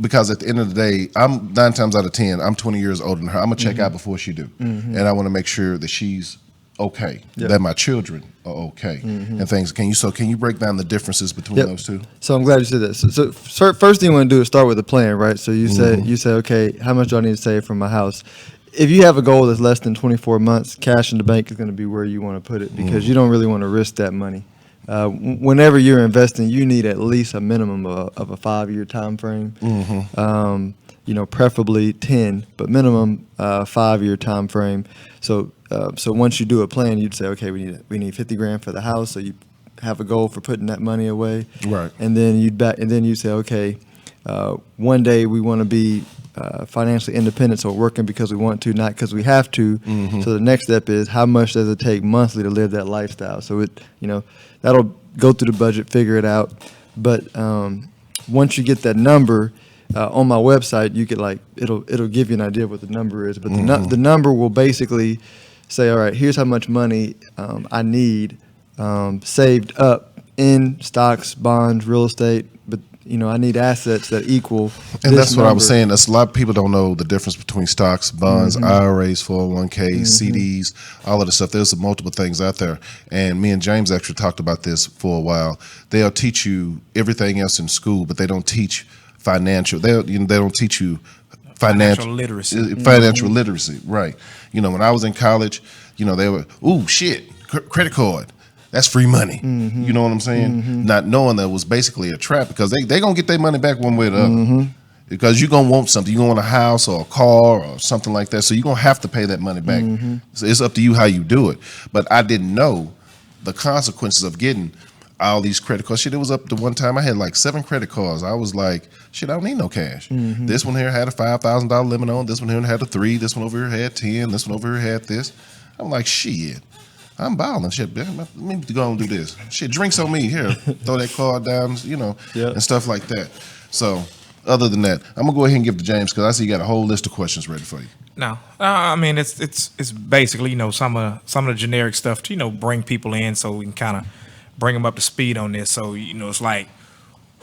because at the end of the day, I'm 9 times out of 10, I'm 20 years older than her. I'm gonna check out before she do, Mhm. and I want to make sure that she's okay, Yep. that my children are okay, Mhm. and things. Can you break down the differences between Yep. those two? So I'm glad you said that. So first thing you want to do is start with a plan, right? So you say, okay, how much do I need to save from my house? If you have a goal that's less than 24 months, cash in the bank is going to be where you want to put it, because you don't really want to risk that money. Whenever you're investing, you need at least a minimum of a 5-year time frame. Preferably 10, but minimum 5-year time frame. So once you do a plan, you'd say, okay, we need 50 grand for the house. So you have a goal for putting that money away. Right. And then you say, okay, one day we want to be financially independent, so working because we want to, not because we have to. So the next step is, how much does it take monthly to live that lifestyle? So that'll go through the budget, figure it out. But once you get that number, on my website, you could it'll give you an idea of what the number is. But the number will basically say, all right, here's how much money I need saved up in stocks, bonds, real estate. But I need assets that equal. And that's what I was number. saying. That's a lot of people don't know the difference between stocks, bonds, IRAs, 401ks, CDs, all of the stuff. There's multiple things out there. And me and James actually talked about this for a while. They'll teach you everything else in school, but they don't teach financial. They don't teach you financial literacy. Financial literacy, right? When I was in college, they were, ooh, shit, credit card. That's free money. You know what I'm saying? Not knowing that it was basically a trap, because they gonna get their money back one way or the other. Because you're gonna want something. You're gonna want a house or a car or something like that. So you're gonna have to pay that money back. So it's up to you how you do it. But I didn't know the consequences of getting all these credit cards. Shit, it was up to one time I had like 7 credit cards. I was like, shit, I don't need no cash. This one here had a $5,000 limit on. This one here had a 3. This one over here had 10. This one over here had this. I'm like, shit, I'm balling. Shit, man, let me go and do this. Shit, drinks on me. Here, throw that card down, and stuff like that. So other than that, I'm gonna go ahead and give it to James, because I see you got a whole list of questions ready for you. No, I mean it's basically some of the generic stuff to bring people in, so we can kind of bring them up to speed on this. So it's like,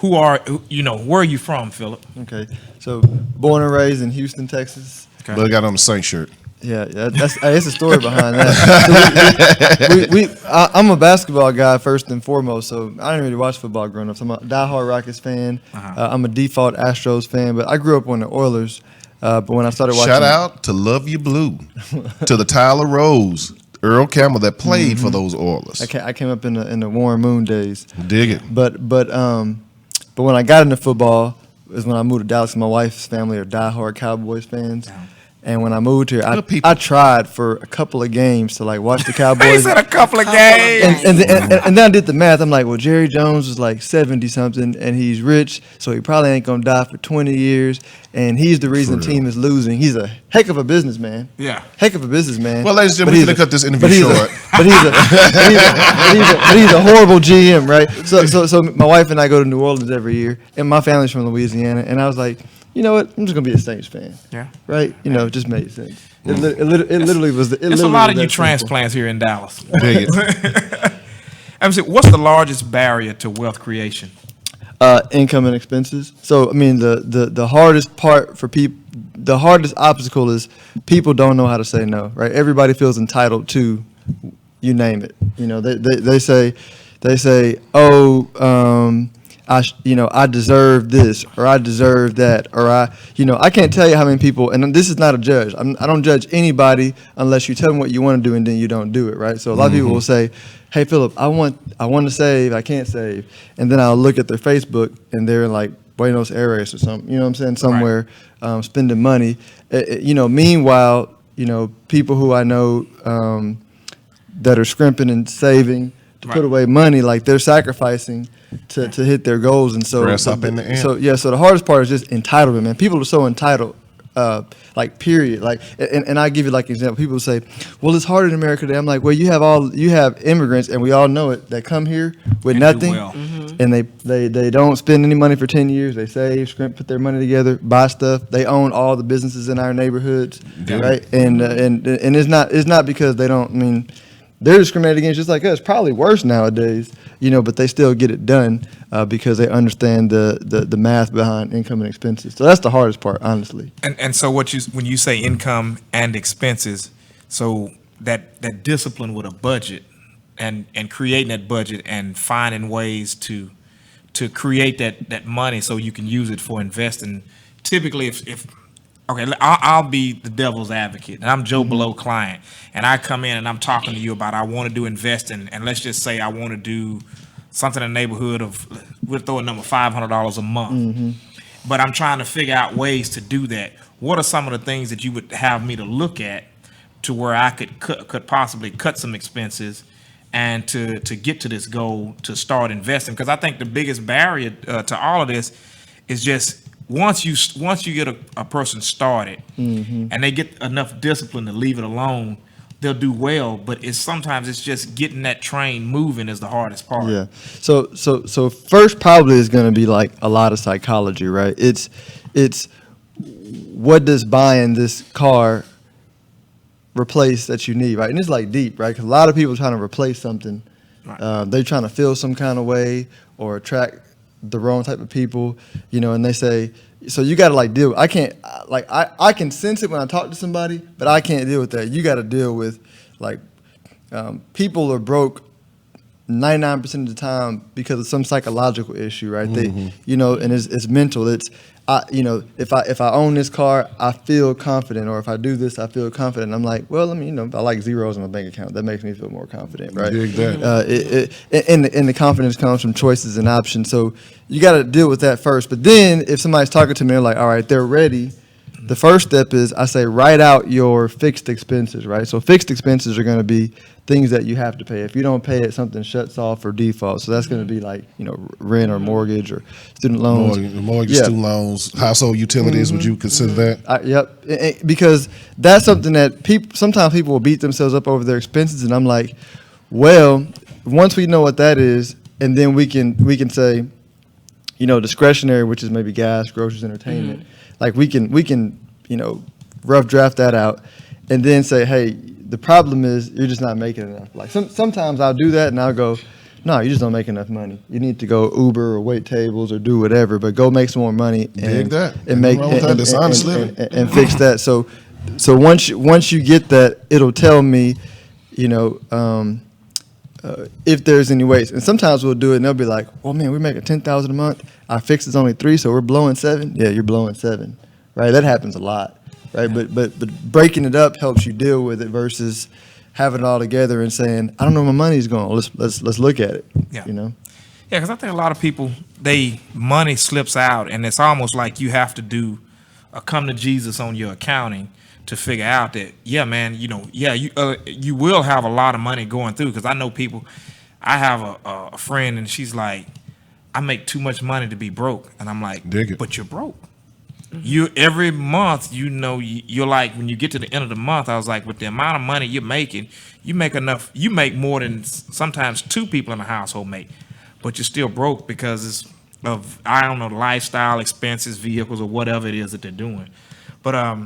where are you from, Philip? Okay, so born and raised in Houston, Texas. Okay. But I got on the Saint shirt. Yeah, it's a story behind that. So I'm a basketball guy first and foremost, so I didn't really watch football growing up. So I'm a diehard Rockets fan. I'm a default Astros fan, but I grew up on the Oilers. But when I started watching, shout out to Love You Blue, to the Tyler Rose, Earl Campbell that played for those Oilers. I came up in the Warren Moon days. Dig it. But when I got into football is when I moved to Dallas. My wife's family are diehard Cowboys fans. And when I moved here, Good people. I tried for a couple of games to like watch the He Cowboys. said a couple of games. And then I did the math. I'm like, well, Jerry Jones is like 70 something, and he's rich, so he probably ain't gonna die for 20 years. And he's the reason the team is losing. He's a heck of a businessman. Yeah. Heck of a businessman. Well, ladies and gentlemen, we're going to cut this interview short. But he's a horrible GM, right? So my wife and I go to New Orleans every year, and my family's from Louisiana, and I was like, you know what? I'm just gonna be a Saints fan. Yeah. Right. You know, it just made sense. It literally was. There's a lot of you transplants here in Dallas. Dig it. I'm saying, what's the largest barrier to wealth creation? Income and expenses. So I mean, the hardest part for people, the hardest obstacle is people don't know how to say no. Right. Everybody feels entitled to, you name it. You know, they say, oh. I deserve this, or I deserve that, or I can't tell you how many people, and this is not a judge. I don't judge anybody unless you tell me what you want to do and then you don't do it, right? So a lot of people will say, hey, Philip, I want to save, I can't save. And then I'll look at their Facebook and they're in like Buenos Aires or something, you know what I'm saying, somewhere spending money. Meanwhile, people who I know that are scrimping and saving to put away money, like they're sacrificing to hit their goals. And so up in the air. So the hardest part is just entitlement, man. People are so entitled, period. Like, and I give you like an example. People say, well, it's hard in America today. I'm like, well, you have immigrants, and we all know it, that come here with nothing, and they don't spend any money for 10 years. They save, scrimp, put their money together, buy stuff. They own all the businesses in our neighborhoods, right? And it's not because they don't. I mean, they're discriminated against just like us, probably worse nowadays, but they still get it done because they understand the math behind income and expenses. So that's the hardest part, honestly. And so when you say income and expenses, so that discipline with a budget and creating that budget and finding ways to create that money so you can use it for investing. Typically, if okay, I'll be the devil's advocate, and I'm Joe Blow client, and I come in and I'm talking to you about I want to do investing, and let's just say I want to do something in the neighborhood of, we'll throw a number, $500 a month. But I'm trying to figure out ways to do that. What are some of the things that you would have me to look at to where I could possibly cut some expenses and to get to this goal to start investing? Because I think the biggest barrier to all of this is just once you get a person started and they get enough discipline to leave it alone, they'll do well. But sometimes it's just getting that train moving is the hardest part. Yeah. So first probably is going to be like a lot of psychology, right? It's what does buying this car replace that you need, right? And it's like deep, right? Because a lot of people are trying to replace something. Right. They're trying to feel some kind of way or attract the wrong type of people, and they say, so you got to like deal. I can't I can sense it when I talk to somebody, but I can't deal with that. You got to deal with people are broke 99% of the time because of some psychological issue, right? They, and it's mental. It's if I own this car, I feel confident, or if I do this, I feel confident. I'm like, well, I like zeros in my bank account. That makes me feel more confident, right? Dig that. And the confidence comes from choices and options. So you got to deal with that first. But then if somebody's talking to me, they're like, all right, they're ready. The first step is I say write out your fixed expenses, right? So fixed expenses are going to be things that you have to pay. If you don't pay it, something shuts off or defaults. So that's going to be like, rent or mortgage or student loans. Mortgage, student loans, household utilities. Would you consider that? Yep. Because that's something that sometimes people will beat themselves up over their expenses. And I'm like, well, once we know what that is, and then we can say, discretionary, which is maybe gas, groceries, entertainment. Like we can rough draft that out and then say, hey, the problem is you're just not making enough. Like sometimes I'll do that and I'll go, no, you just don't make enough money. You need to go Uber or wait tables or do whatever, but go make some more money and make and fix that. So once you get that, it'll tell me, if there's any waste. And sometimes we'll do it and they'll be like, well, man, we're making $10,000 a month. Our fix is only 3, so we're blowing 7. Yeah, you're blowing 7, right? That happens a lot, right? Yeah. But breaking it up helps you deal with it versus having it all together and saying, I don't know where my money's going. Let's look at it. Yeah. Yeah, because I think a lot of people, money slips out, and it's almost like you have to do a come to Jesus on your accounting to figure out that, yeah, man, you will have a lot of money going through. Because I know people, I have a friend and she's like, I make too much money to be broke. And I'm like, but you're broke. You every month, you're like, when you get to the end of the month, I was like, with the amount of money you're making, you make more than sometimes two people in the household make, but you're still broke because of, I don't know, the lifestyle, expenses, vehicles, or whatever it is that they're doing. But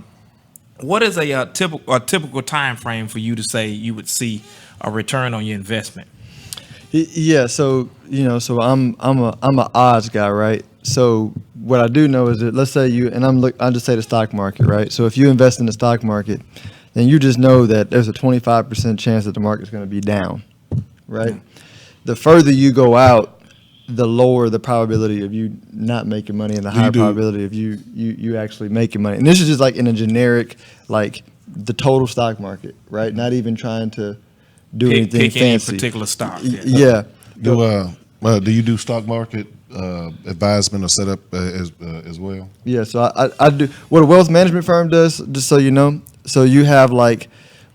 what is a typical time frame for you to say you would see a return on your investment? Yeah, so so I'm a odds guy, right? So what I do know is that, let's say I'll just say the stock market, right? So if you invest in the stock market, then you just know that there's a 25% chance that the market's going to be down, right? The further you go out, the lower the probability of you not making money and the higher probability of you actually making money. And this is just like in a generic, like the total stock market, right? Not even trying to do anything pick fancy. any particular stock. Yeah. Do you do stock market advisement or setup as well? Yeah, so I do what a wealth management firm does, just so you know. So you have like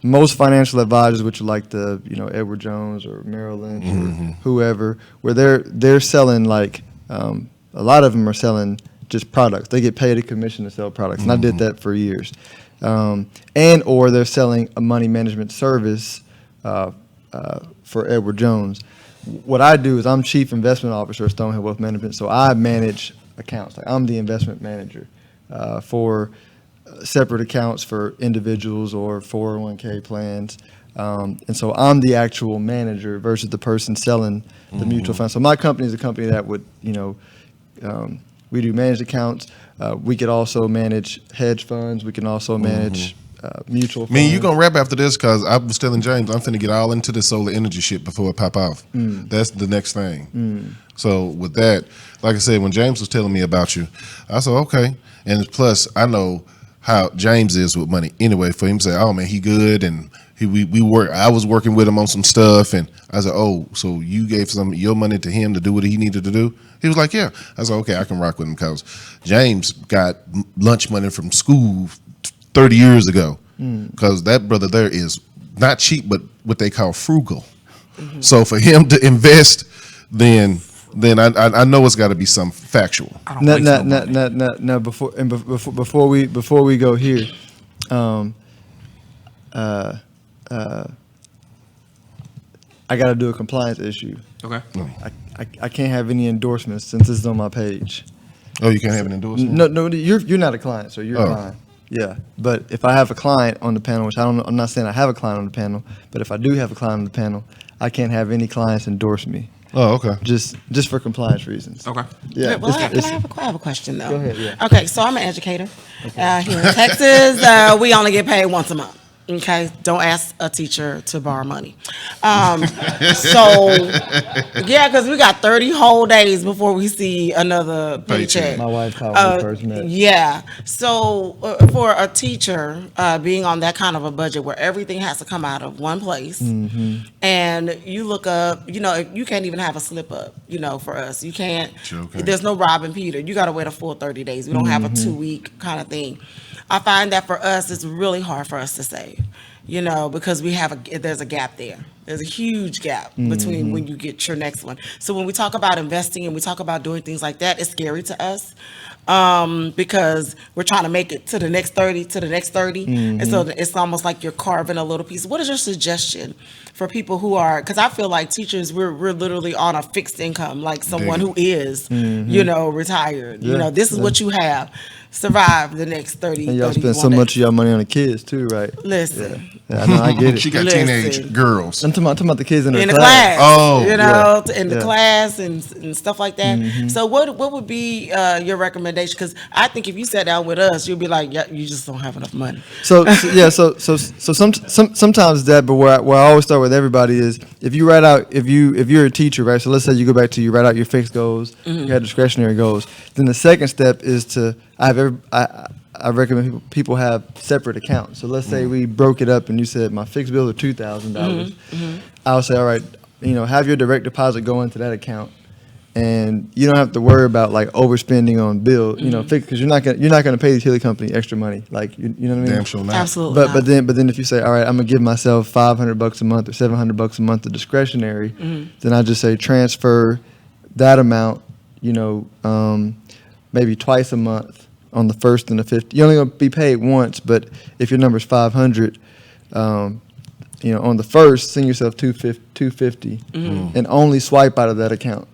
most financial advisors, which are like the Edward Jones or Merrill Lynch or whoever, where they're selling like a lot of them are selling just products. They get paid a commission to sell products, and I did that for years. And or they're selling a money management service for Edward Jones. What I do is I'm chief investment officer at Stonehill Wealth Management, so I manage accounts. Like I'm the investment manager for separate accounts for individuals or 401k plans. And so I'm the actual manager versus the person selling the mutual fund. So my company is a company that would, we do managed accounts. We could also manage hedge funds. We can also manage mutual funds. You're going to wrap after this because I was telling James I'm finna get all into the solar energy shit before it pop off. That's the next thing. So with that, like I said, when James was telling me about you, I said, okay. And plus, I know how James is with money anyway. For him to say, oh man, he good, and I was working with him on some stuff, and I said, oh, so you gave some of your money to him to do what he needed to do? He was like, yeah. I said, okay, I can rock with him because James got lunch money from school 30 years ago, because that brother there is not cheap, but what they call frugal. So for him to invest, then I know it's got to be some factual. No. Before we go here, I got to do a compliance issue. Okay. I can't have any endorsements since this is on my page. Oh, you can't have an endorsement? No, you're not a client, so you're fine. Yeah, but if I have a client on the panel, which I don't know, I'm not saying I have a client on the panel, but if I do have a client on the panel, I can't have any clients endorse me. Oh, okay. Just for compliance reasons. Okay. Yeah. Well, I have a question though. Go ahead. Yeah. Okay, so I'm an educator. Here in Texas, we only get paid once a month. Okay, don't ask a teacher to borrow money. Because we got 30 whole days before we see another paycheck. My wife called me first met. Yeah. So for a teacher, being on that kind of a budget where everything has to come out of one place, and you look up, you can't even have a slip up. For us, you can't. Okay. There's no robbing Peter. You got to wait a full 30 days. We don't have a 2-week kind of thing. I find that for us, it's really hard for us to save, because there's a gap there. There's a huge gap between when you get your next one. So when we talk about investing and we talk about doing things like that, it's scary to us because we're trying to make it to the next 30, And so it's almost like you're carving a little piece. What is your suggestion for people who are, because I feel like teachers, we're literally on a fixed income, like someone who is, retired. Yeah. This is what you have. Survive the next 30. And y'all spend so much of your money on the kids too, right? Listen. Yeah, I know, I get it. She got teenage girls. I'm talking about the kids in the class. Oh, in the class and stuff like that. So what would be your recommendation? Because I think if you sat down with us, you'll be like, yeah, you just don't have enough money. So sometimes that, but where I always start with everybody is if you write out if you're a teacher, right? So let's say you write out your fixed goals, your discretionary goals. Then the second step is to I recommend people have separate accounts. So let's say we broke it up and you said my fixed bills are $2,000. I would say, all right, have your direct deposit go into that account, and you don't have to worry about like overspending on bill, you know, because you're not gonna pay the utility company extra money, like you know what I mean? Damn sure not. Absolutely. But then if you say, all right, I'm gonna give myself $500 a month or $700 a month of discretionary, then I just say transfer that amount, you know, maybe twice a month on the 1st and the 15th. You're only gonna be paid once, but if your number's 500, you know, on the 1st, send yourself 250 and only swipe out of that account.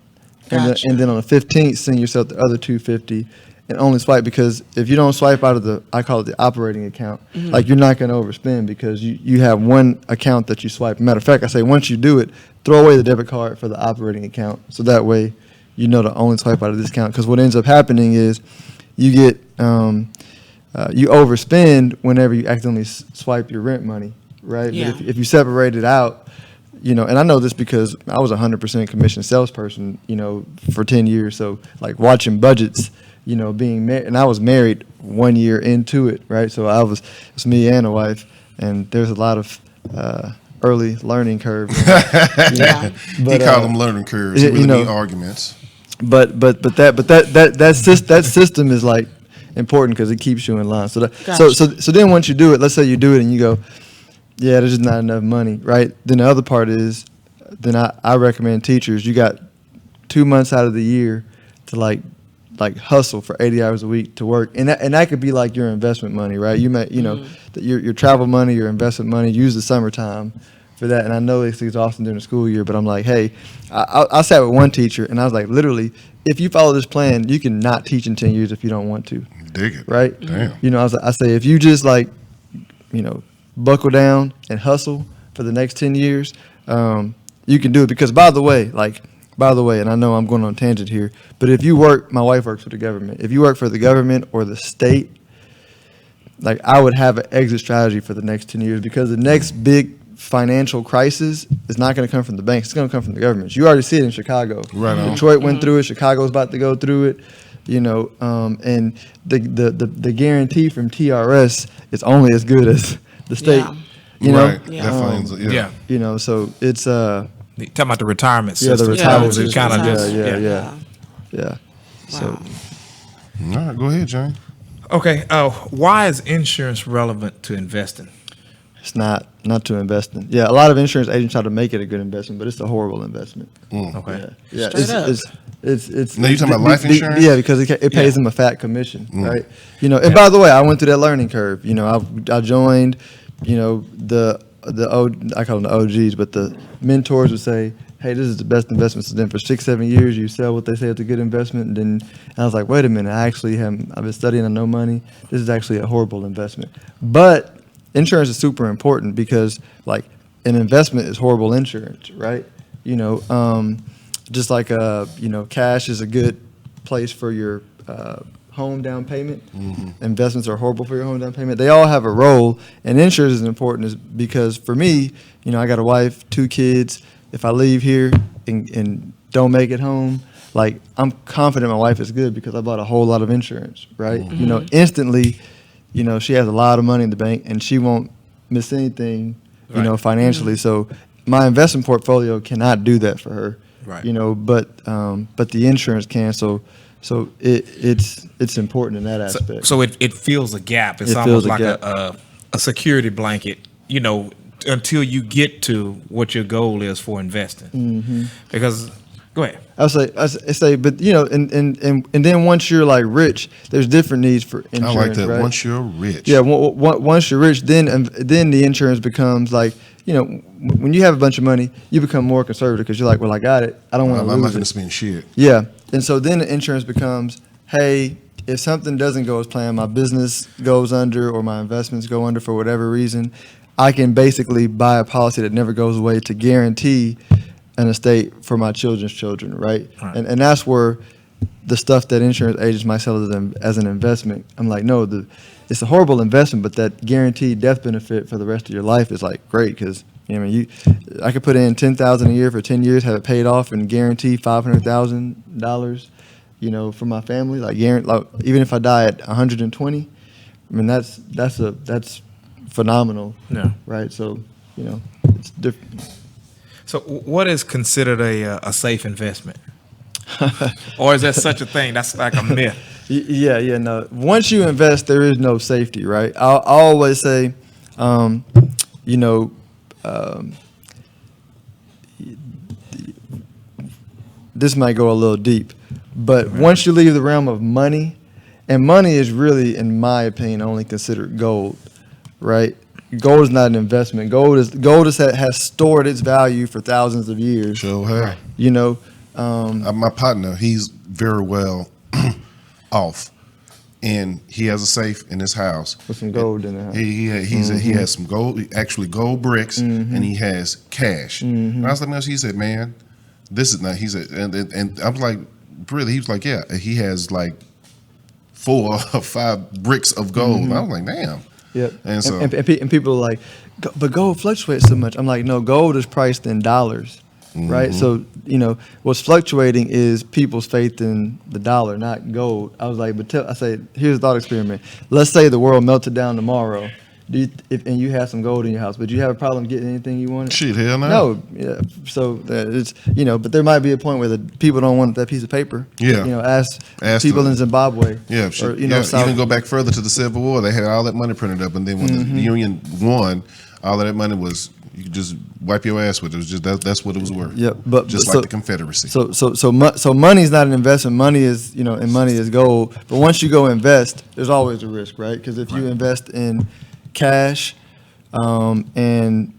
Gotcha. And then on the 15th, send yourself the other 250 and only swipe, because if you don't swipe out of I call it the operating account, like you're not going to overspend because you have one account that you swipe. Matter of fact, I say once you do it, throw away the debit card for the operating account. So that way, you know to only swipe out of this account. Because what ends up happening is you get, you overspend whenever you accidentally swipe your rent money, right? Yeah. But if you separate it out, you know, and I know this because I was a 100% commissioned salesperson, you know, for 10 years. So like watching budgets, you know, being married, and I was married 1 year into it, right? So it's me and a wife, and there's a lot of early learning curve. Yeah. He called them learning curves. He really mean arguments. That system is like important because it keeps you in line. So then once you do it, let's say you do it and you go, yeah, there's just not enough money, right? Then the other part is, then I recommend teachers, you got 2 months out of the year to like hustle for 80 hours a week to work, and that could be like your investment money, right? You may, you know, your travel money, your investment money. Use the summertime for that. And I know it's exhausting during the school year, but I'm like, hey, I sat with one teacher and I was like, literally, if you follow this plan, you can not teach in 10 years if you don't want to. Dig it, right? Damn. You know, I say if you just like, you know, buckle down and hustle for the next 10 years, you can do it. Because by the way, and I know I'm going on a tangent here, but if you work, my wife works for the government. If you work for the government or the state, like I would have an exit strategy for the next 10 years, because the next big financial crisis is not going to come from the banks. It's going to come from the governments. You already see it in Chicago. Right on. Detroit went through it. Chicago's about to go through it. You know, and the guarantee from TRS is only as good as the state. Yeah. You know, Right. Definitely. Yeah. You know, so it's Talking about the retirement yeah, system. the retirement It system. kind of just Yeah. So All right, go ahead, Jane. Okay. Why is insurance relevant to investing? it's not to invest in. Yeah, a lot of insurance agents try to make it a good investment, but it's a horrible investment. Okay. Yeah. Straight up. It's Now you talking about life insurance? Yeah, because it pays them a fat commission, right? You know, and by the way, I went through that learning curve. You know, I joined, you know, I call them the OGs, but the mentors would say, hey, this is the best investment. So then for 6-7 years, you sell what they say it's a good investment. And then I was like, wait a minute, I've been studying, I know money. This is actually a horrible investment. But insurance is super important because like an investment is horrible insurance, right? You know, just like, you know, cash is a good place for your home down payment. Mm-hmm. Investments are horrible for your home down payment. They all have a role, and insurance is important because for me, you know, I got a wife, 2 kids. If I leave here and don't make it home, like I'm confident my wife is good because I bought a whole lot of insurance, right? Mm-hmm. You know, instantly, you know, she has a lot of money in the bank and she won't miss anything, you know, financially. Mm-hmm. So my investment portfolio cannot do that for her, right? You know, but the insurance can. So it's important in that aspect. So it fills a gap. It's almost like a security blanket, you know, until you get to what your goal is for investing. Mm-hmm. Because, go ahead. I say, but you know, and then once you're like rich, there's different needs for insurance. I like that. Right? Once you're rich. Yeah. Once you're rich, then the insurance becomes like, you know, when you have a bunch of money, you become more conservative because you're like, well, I got it. I don't want to lose it. I'm not going to spend shit. Yeah. And so then the insurance becomes, hey, if something doesn't go as planned, my business goes under or my investments go under for whatever reason, I can basically buy a policy that never goes away to guarantee an estate for my children's children, right? And that's where the stuff that insurance agents might sell as an investment, I'm like, no, it's a horrible investment, but that guaranteed death benefit for the rest of your life is like great because, you know, I could put in $10,000 a year for 10 years, have it paid off, and guarantee $500,000, you know, for my family. Like even if I die at 120, I mean that's phenomenal. Yeah. Right. So, you know, it's different. So what is considered a safe investment? Or is there such a thing? That's like a myth. Yeah, no. Once you invest, there is no safety, right? I always say, you know, this might go a little deep, but once you leave the realm of money, and money is really, in my opinion, only considered gold, right? Gold is not an investment. Gold has stored its value for thousands of years. Sure have. You know, my partner, he's very well off, and he has a safe in his house with some gold in it. He has some gold, actually gold bricks, and he has cash. And I was like, man, he said, man, this is not. He said, and I was like, really? He was like, yeah, he has like 4 or 5 bricks of gold. And I was like, damn. Yep. And so and people are like, but gold fluctuates so much. I'm like, no, gold is priced in dollars, right? So, you know, what's fluctuating is people's faith in the dollar, not gold. I was like, I say, here's a thought experiment. Let's say the world melted down tomorrow. And you have some gold in your house, but you have a problem getting anything you want? Shit, hell no. No. Yeah. So it's, you know, but there might be a point where the people don't want that piece of paper. Yeah. You know, ask people in Zimbabwe. Yeah. Or, you know, even go back further to the Civil War. They had all that money printed up, and then when the Union won, all of that money was, you could just wipe your ass with it. It was just that's what it was worth. Yeah, but just like the Confederacy. So money is not an investment. Money is, you know, and money is gold. But once you go invest, there's always a risk, right? Because if you invest in cash, and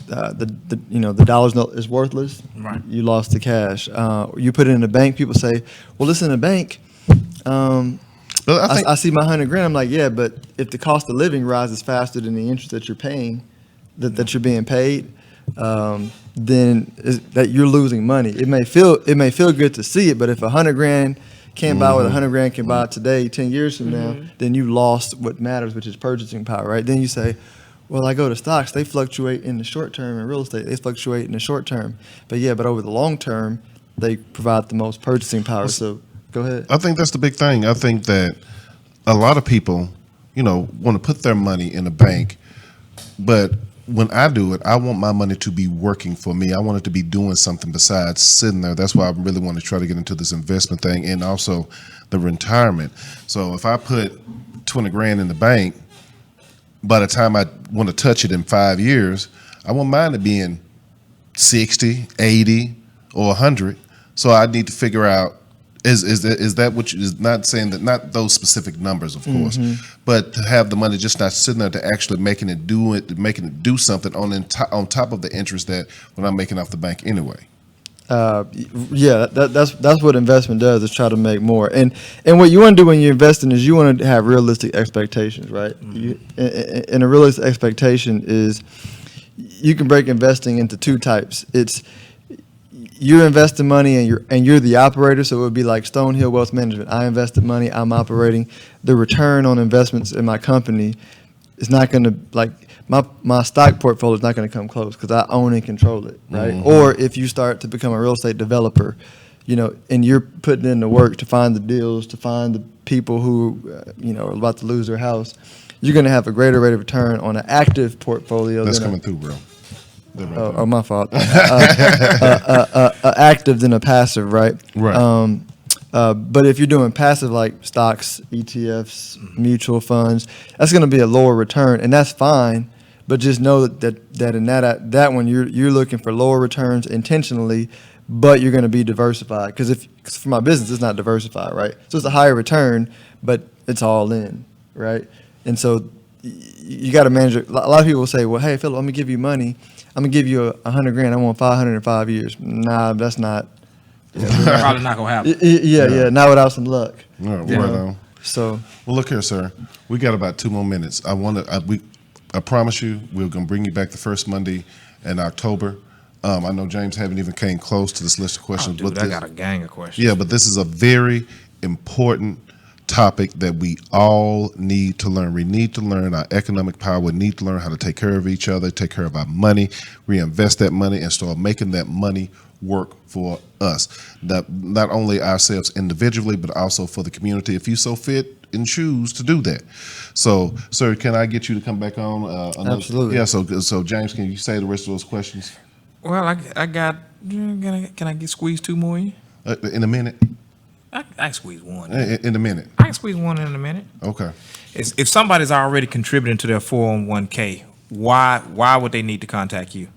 the dollar is worthless. Right. You lost the cash. You put it in a bank. People say, "Well, it's in a bank." I see my $100,000. I'm like, yeah, but if the cost of living rises faster than the interest that you're paying, that you're being paid, then that you're losing money. It may feel good to see it, but if $100,000 can't buy what $100,000 can buy today, 10 years from now, then you lost what matters, which is purchasing power, right? Then you say, well, I go to stocks, they fluctuate in the short term, and real estate, they fluctuate in the short term. But over the long term, they provide the most purchasing power. So go ahead. I think that's the big thing. I think that a lot of people, you know, want to put their money in a bank, but when I do it, I want my money to be working for me. I want it to be doing something besides sitting there. That's why I really want to try to get into this investment thing and also the retirement. So if I put $20,000 in the bank, by the time I want to touch it in 5 years, I want mine to be in 60, 80, or 100. So I need to figure out, is that what you, is not saying that, not those specific numbers, of course, but to have the money just not sitting there, to actually making it do something on top of the interest that when I'm making off the bank anyway. Yeah, that's what investment does, is try to make more. And what you want to do when you're investing is you want to have realistic expectations, right? And a realistic expectation is, you can break investing into 2 types. It's you're investing money and you're the operator, so it would be like Stonehill Wealth Management. I invested money, I'm operating. The return on investments in my company is not going to, like, my stock portfolio is not going to come close because I own and control it, right? Or if you start to become a real estate developer, you know, and you're putting in the work to find the deals, to find the people who, are about to lose their house, you're going to have a greater rate of return on an active portfolio. That's coming through, bro. Oh, my fault. Active than a passive, right? Right. But if you're doing passive, like stocks, ETFs, mutual funds, that's going to be a lower return, and that's fine. But just know that in that one, you're looking for lower returns intentionally, but you're going to be diversified. Because for my business, it's not diversified, right? So it's a higher return, but it's all in, right? And so you got to manage it. A lot of people say, well, hey, Philip, I'm going to give you money. I'm going to give you $100,000. I want 500 in 5 years. Nah, that's not. Probably not going to happen. Yeah, not without some luck. All right, right on. So, well, look here, sir. We got about 2 more minutes. I promise you, we're going to bring you back the first Monday in October. I know James haven't even came close to this list of questions. Oh, dude, I got a gang of questions. Yeah, but this is a very important topic that we all need to learn. We need to learn our economic power. We need to learn how to take care of each other, take care of our money, reinvest that money, and start making that money work for us. Not only ourselves individually, but also for the community, if you so fit and choose to do that. So, sir, can I get you to come back on? Absolutely. Yeah, so James, can you say the rest of those questions? Well, I got, can I get squeezed 2 more in? In a minute. I can squeeze one. In a minute. I can squeeze one in a minute. Okay. If somebody's already contributing to their 401k, why would they need to contact you?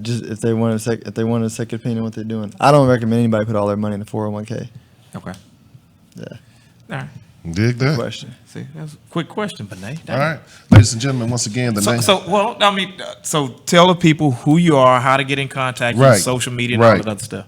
Just if they want a second opinion on what they're doing. I don't recommend anybody put all their money in the 401k. Okay. Yeah. All right. Dig that. Question. See, that's a quick question, Benet. All right, ladies and gentlemen, once again, so tell the people who you are, how to get in contact, with social media, and all that other stuff.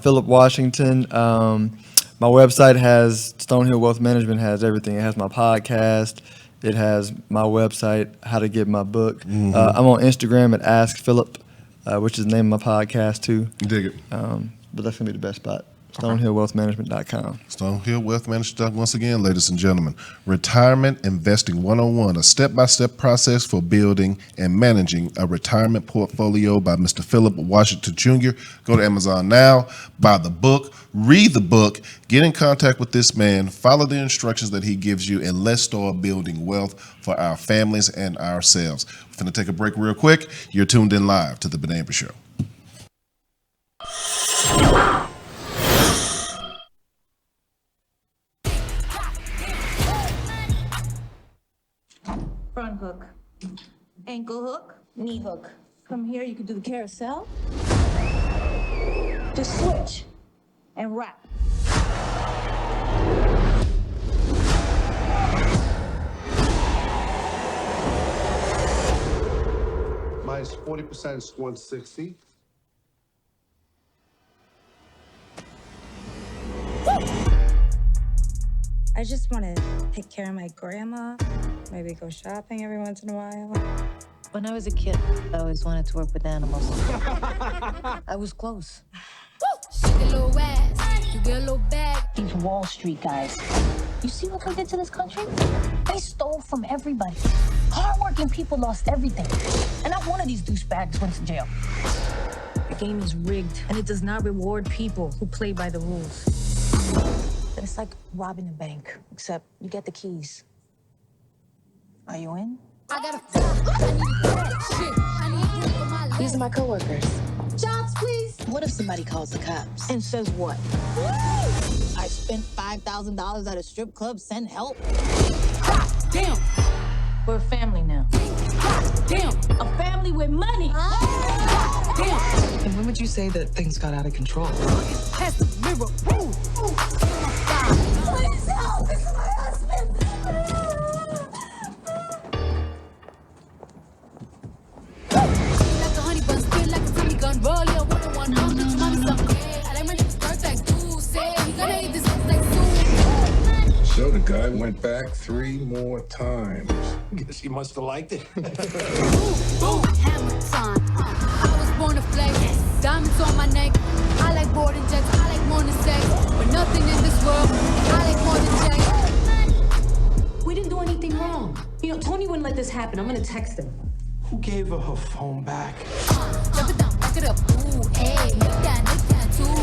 Philip Washington. My website has Stonehill Wealth Management has everything. It has my podcast. It has my website, how to get my book. I'm on Instagram at Ask Philip, which is the name of my podcast too. Dig it. But that's gonna be the best spot. StonehillWealthManagement.com. Stonehill Wealth Management. Once again, ladies and gentlemen, Retirement Investing 101, a step-by-step process for building and managing a retirement portfolio by Mr. Philip Washington Jr. Go to Amazon now, buy the book, read the book, get in contact with this man, follow the instructions that he gives you, and let's start building wealth for our families and ourselves. We're going to take a break real quick. You're tuned in live to the Benet Embry Show. Front hook, ankle hook, knee hook. From here, you can do the carousel. Just switch and wrap. Minus 40% is 160. I just want to take care of my grandma, maybe go shopping every once in a while. When I was a kid, I always wanted to work with animals. I was close. Shake a little ass, you get a little bag. These Wall Street guys, you see what they did to this country? They stole from everybody. Hardworking people lost everything. And not one of these douchebags went to jail. The game is rigged, and it does not reward people who play by the rules. It's like robbing a bank, except you get the keys. Are you in? I got a These are my coworkers. jobs, please. What if somebody calls the cops and says what? I spent $5,000 at a strip club, send help. Damn. We're a family now. Damn. A family with money. Damn. And when would you say that things got out of control? Pass the mirror. Please help. This is my husband. Like a honey bun, spin like a Tommy gun. Roll your one-on-one. I'll get your mommy some. I like my niggas start like dude. Say, you gotta eat this like soon. So the guy went back 3 more times. Guess he must have liked it. Boom, hammer time. I was born to flame. Diamonds on my neck. I like boarding jets. I like more than sex. But nothing in this world. I like more than checks. We didn't do anything wrong. You know, Tony wouldn't let this happen. I'm gonna text him. Who gave her phone back? Jump it down, back it up. Ooh, hey, make that too.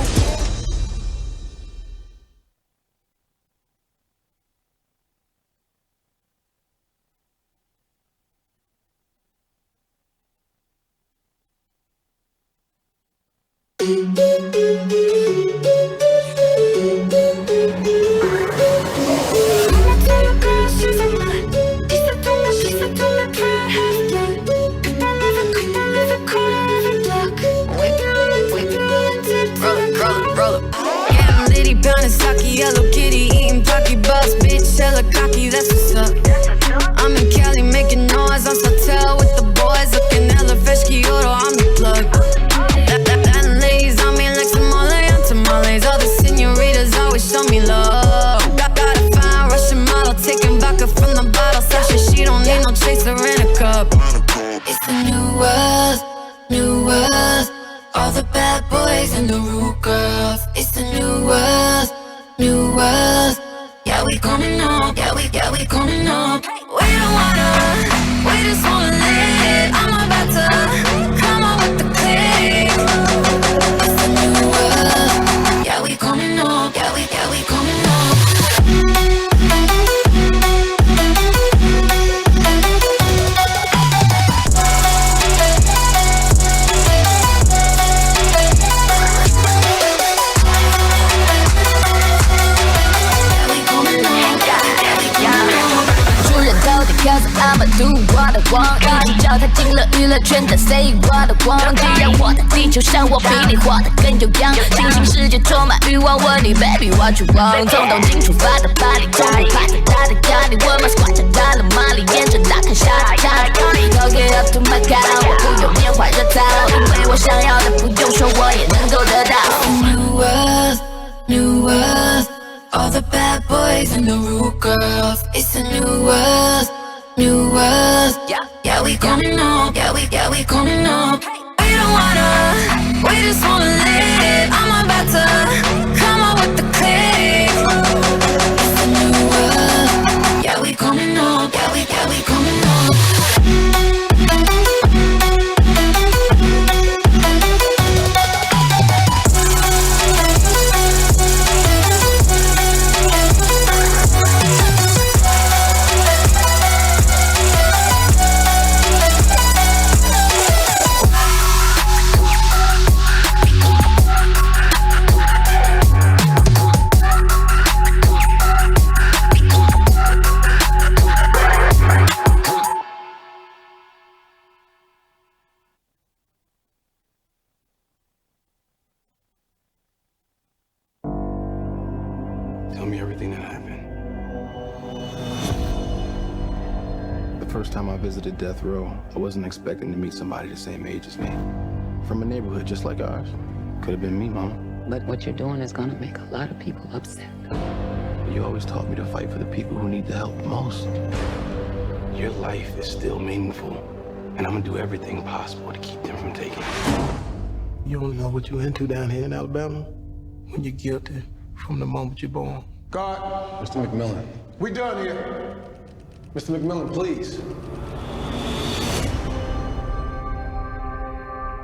Yellow kitty eating Pocky Bucks, bitch, hella cocky, that's what's up. I'm in Cali making noise on Sotel with the boys, looking hella fresh, Kyoto, I'm the plug. That ladies on me like tamale on tamales. All the senoritas always show me love. Got a fine Russian model, taking vodka from the bottle. Sasha, she don't need no chaser in a cup. It's a new world, new world. All the bad boys and the rude girls. It's a new world. New world, yeah, we coming up, yeah, we coming up. We don't wanna run, we just wanna live. I'm about to come on with the click. It's a new world, yeah, we coming up, yeah, we coming up. Cause I'ma do what I want， 一直脚踏进了娱乐圈的 say what I want， 只要我的地球上我比你活得更有样，新兴世界充满欲望，问你 baby what you want， 从东京出发的巴黎，从不怕太大的压力，问 my squad 长大了马里，眼睁大看下的差异 ，Go get up to my god， 我不用拈花惹草，因为我想要的不用说我也能够得到。New world, new world, all the bad boys and the rude girls. It's a new world, new world. Yeah, we coming up, yeah, we coming up. We don't wanna, we just wanna live. I'm about to come up with the click. It's a new world, yeah, we coming up, yeah, we coming up. Tell me everything that happened. The first time I visited death row, I wasn't expecting to meet somebody the same age as me. From a neighborhood just like ours. Could have been me, Mama. But what you're doing is gonna make a lot of people upset. You always taught me to fight for the people who need the help most. Your life is still meaningful, and I'm gonna do everything possible to keep them from taking it. You don't know what you're into down here in Alabama when you're guilty from the moment you're born. God. Mr. McMillan. We done here. Mr. McMillan, please.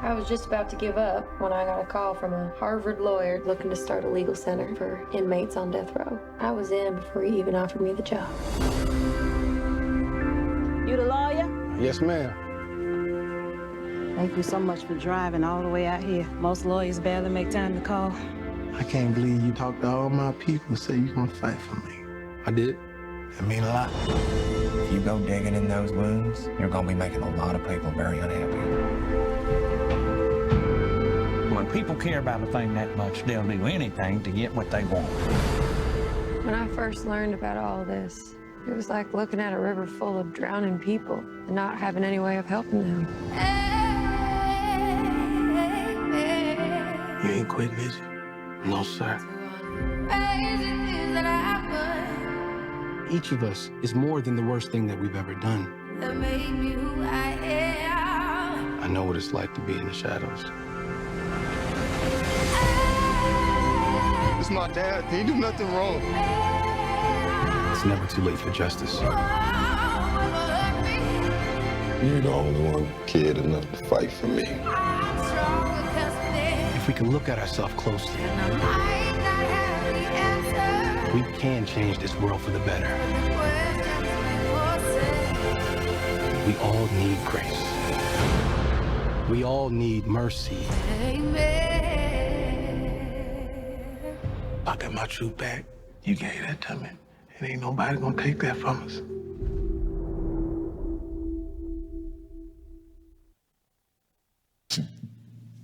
I was just about to give up when I got a call from a Harvard lawyer looking to start a legal center for inmates on death row. I was in before he even offered me the job. You the lawyer? Yes, ma'am. Thank you so much for driving all the way out here. Most lawyers barely make time to call. I can't believe you talked to all my people and said you're gonna fight for me. I did. It mean a lot. If you go digging in those wounds, you're gonna be making a lot of people very unhappy. When people care about a thing that much, they'll do anything to get what they want. When I first learned about all this, it was like looking at a river full of drowning people and not having any way of helping them. You ain't quitting, is you? No, sir. Each of us is more than the worst thing that we've ever done. I know what it's like to be in the shadows. It's my dad. He do nothing wrong. It's never too late for justice. You're the only one cared enough to fight for me. If we can look at ourselves closely, we can change this world for the better. We all need grace. We all need mercy. I got my truth back. You gave that to me. And ain't nobody gonna take that from us.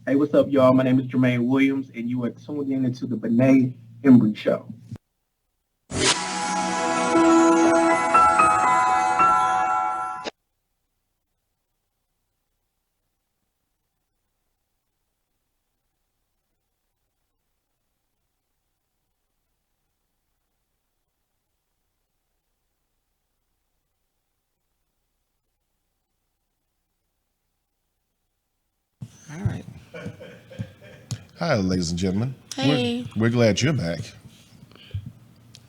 Hey, what's up, y'all? My name is Jermaine Williams, and you are tuned in into the Benet Embry Show. All right. Hi, ladies and gentlemen. Hey. We're glad you're back.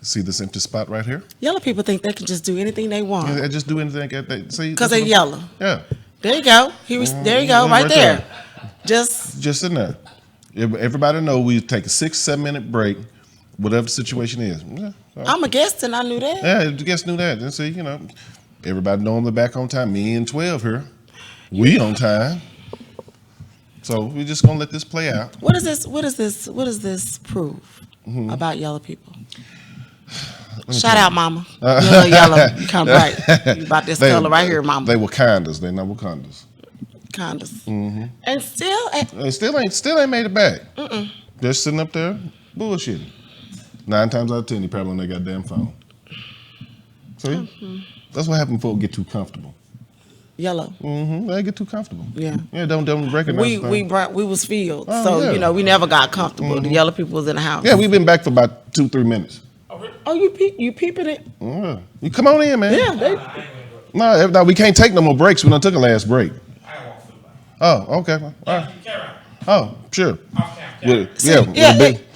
See this empty spot right here? Yellow people think they can just do anything they want. Yeah, they just do anything. Because they yellow. Yeah. There you go. There you go, right there. Just in there. Everybody know we take a 6-7 minute break, whatever the situation is. Yeah, I'm a guest and I knew that. Yeah, the guest knew that. And see, everybody normally back on time. Me and 12 here. We on time. So we're just gonna let this play out. What does this prove about yellow people? Shout out, Mama. You're a little yellow. You kind of bright. You about this color right here, Mama. They Wakandas. They not Wakandas. Condos. Mm-hmm. And still, They still ain't made it back. They're sitting up there bullshitting. 9 times out of 10, they probably on their goddamn phone. See, that's what happens when folks get too comfortable. Yellow. They get too comfortable. Yeah. Yeah. Don't recognize. We was field, Oh, so yeah. we never got comfortable. The yellow people was in the house. Yeah, we've been back for about 2-3 minutes. Oh, you peeping it? Yeah. You come on in, man. Yeah. No, we can't take no more breaks. We done took a last break. Oh, okay. All right. Oh, sure.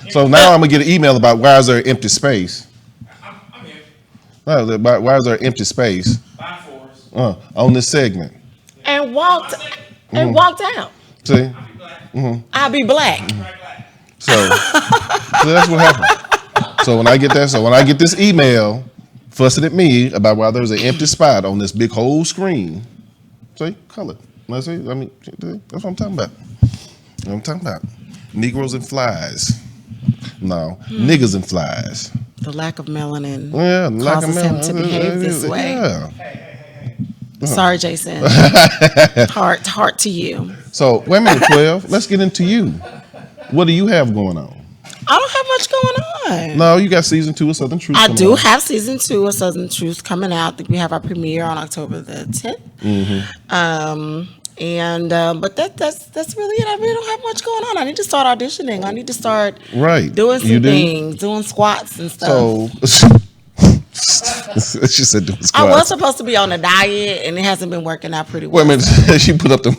So now I'm gonna get an email about why is there an empty space? Why is there an empty space on this segment? And walked out. See? I'll be black. So that's what happened. So when I get this email fussing at me about why there's an empty spot on this big whole screen, see, color. Let's see. I mean, that's what I'm talking about. What I'm talking about. Negroes and flies. No, niggas and flies. The lack of melanin causes him to behave this way. Yeah. Sorry, Jason. Heart to you. So, wait a minute, 12. Let's get into you. What do you have going on? I don't have much going on. No, you got season 2 of Southern Truth. I do have season 2 of Southern Truth coming out. I think we have our premiere on October the 10th. But that's really it. I really don't have much going on. I need to start auditioning. I need to start doing some things, doing squats and stuff. So she said doing squats. I was supposed to be on a diet, and it hasn't been working out pretty well. Wait a minute, she put up them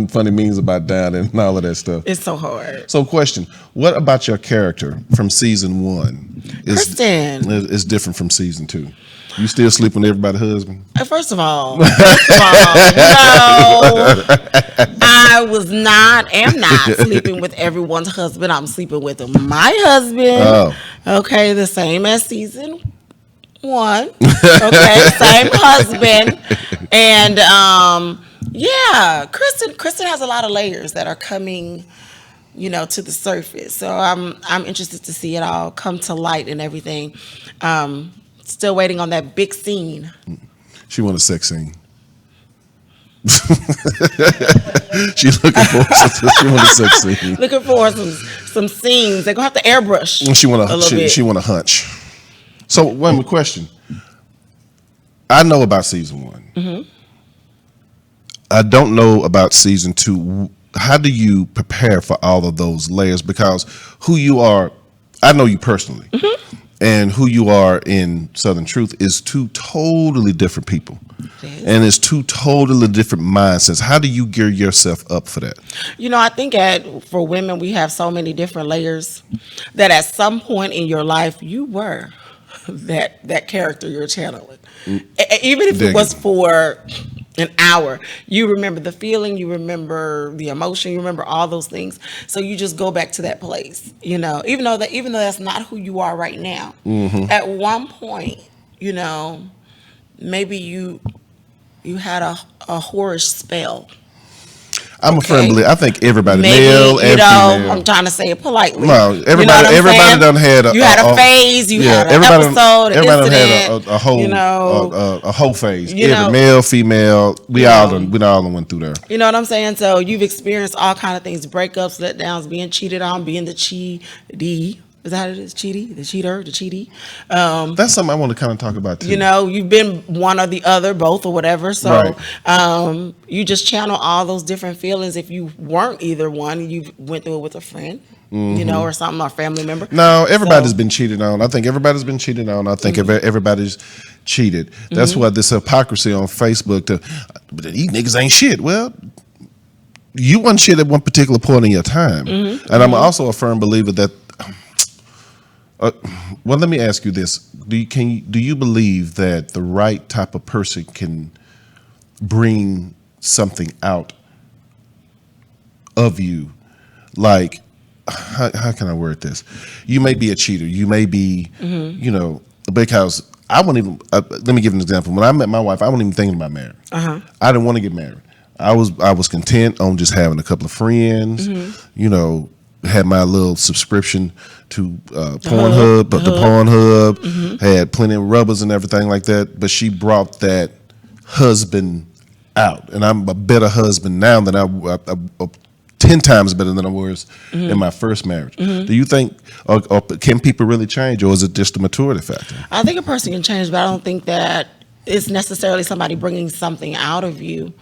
funny memes about dieting and all of that stuff. It's so hard. So, question: what about your character from season 1 is different from season 2? You still sleeping with everybody's husband? First of all, no, I am not sleeping with everyone's husband. I'm sleeping with my husband. Oh. Okay, the same as season 1. Okay, same husband. And Kristen has a lot of layers that are coming, to the surface. So I'm interested to see it all come to light and everything. Still waiting on that big scene. She want a sex scene. She's looking for she want a sex scene. Looking for some scenes. They're gonna have to airbrush. She want a hunch. So one more question. I know about season 1. I don't know about season 2. How do you prepare for all of those layers? Because who you are, I know you personally. And who you are in Southern Truth is 2 totally different people. And it's 2 totally different mindsets. How do you gear yourself up for that? I think for women, we have so many different layers that at some point in your life, you were that character you're channeling. Even if it was for an hour, you remember the feeling, you remember the emotion, you remember all those things. So you just go back to that place, even though that's not who you are right now. At one point, maybe you had a whorish spell. I'm a firm believer. I think everybody, male and female. I'm trying to say it politely. No, everybody done had you had a phase. You had an episode. Everybody done had a whole phase. Every male, female, we all done went through there. You know what I'm saying? So you've experienced all kind of things: breakups, letdowns, being cheated on, being the cheatee. Is that how it is? Cheaty? The cheater? The cheaty? That's something I want to kind of talk about too. You've been one or the other, both or whatever. So you just channel all those different feelings. If you weren't either one, you went through it with a friend, or something, or a family member. No, everybody's been cheated on. I think everybody's been cheated on. I think everybody's cheated. That's why this hypocrisy on Facebook but these niggas ain't shit. Well, you wasn't shit at one particular point in your time. And I'm also a firm believer that well, let me ask you this: do you believe that the right type of person can bring something out of you? Like, how can I word this? You may be a cheater. You may be, because I wouldn't even. Let me give an example. When I met my wife, I wasn't even thinking about marriage. I didn't want to get married. I was content on just having a couple of friends, had my little subscription to Pornhub, but the Pornhub had plenty of rubbers and everything like that. But she brought that husband out, and I'm a better husband now than I 10 times better than I was in my first marriage. Do you think, or can people really change, or is it just a maturity factor? I think a person can change, but I don't think that it's necessarily somebody bringing something out of you.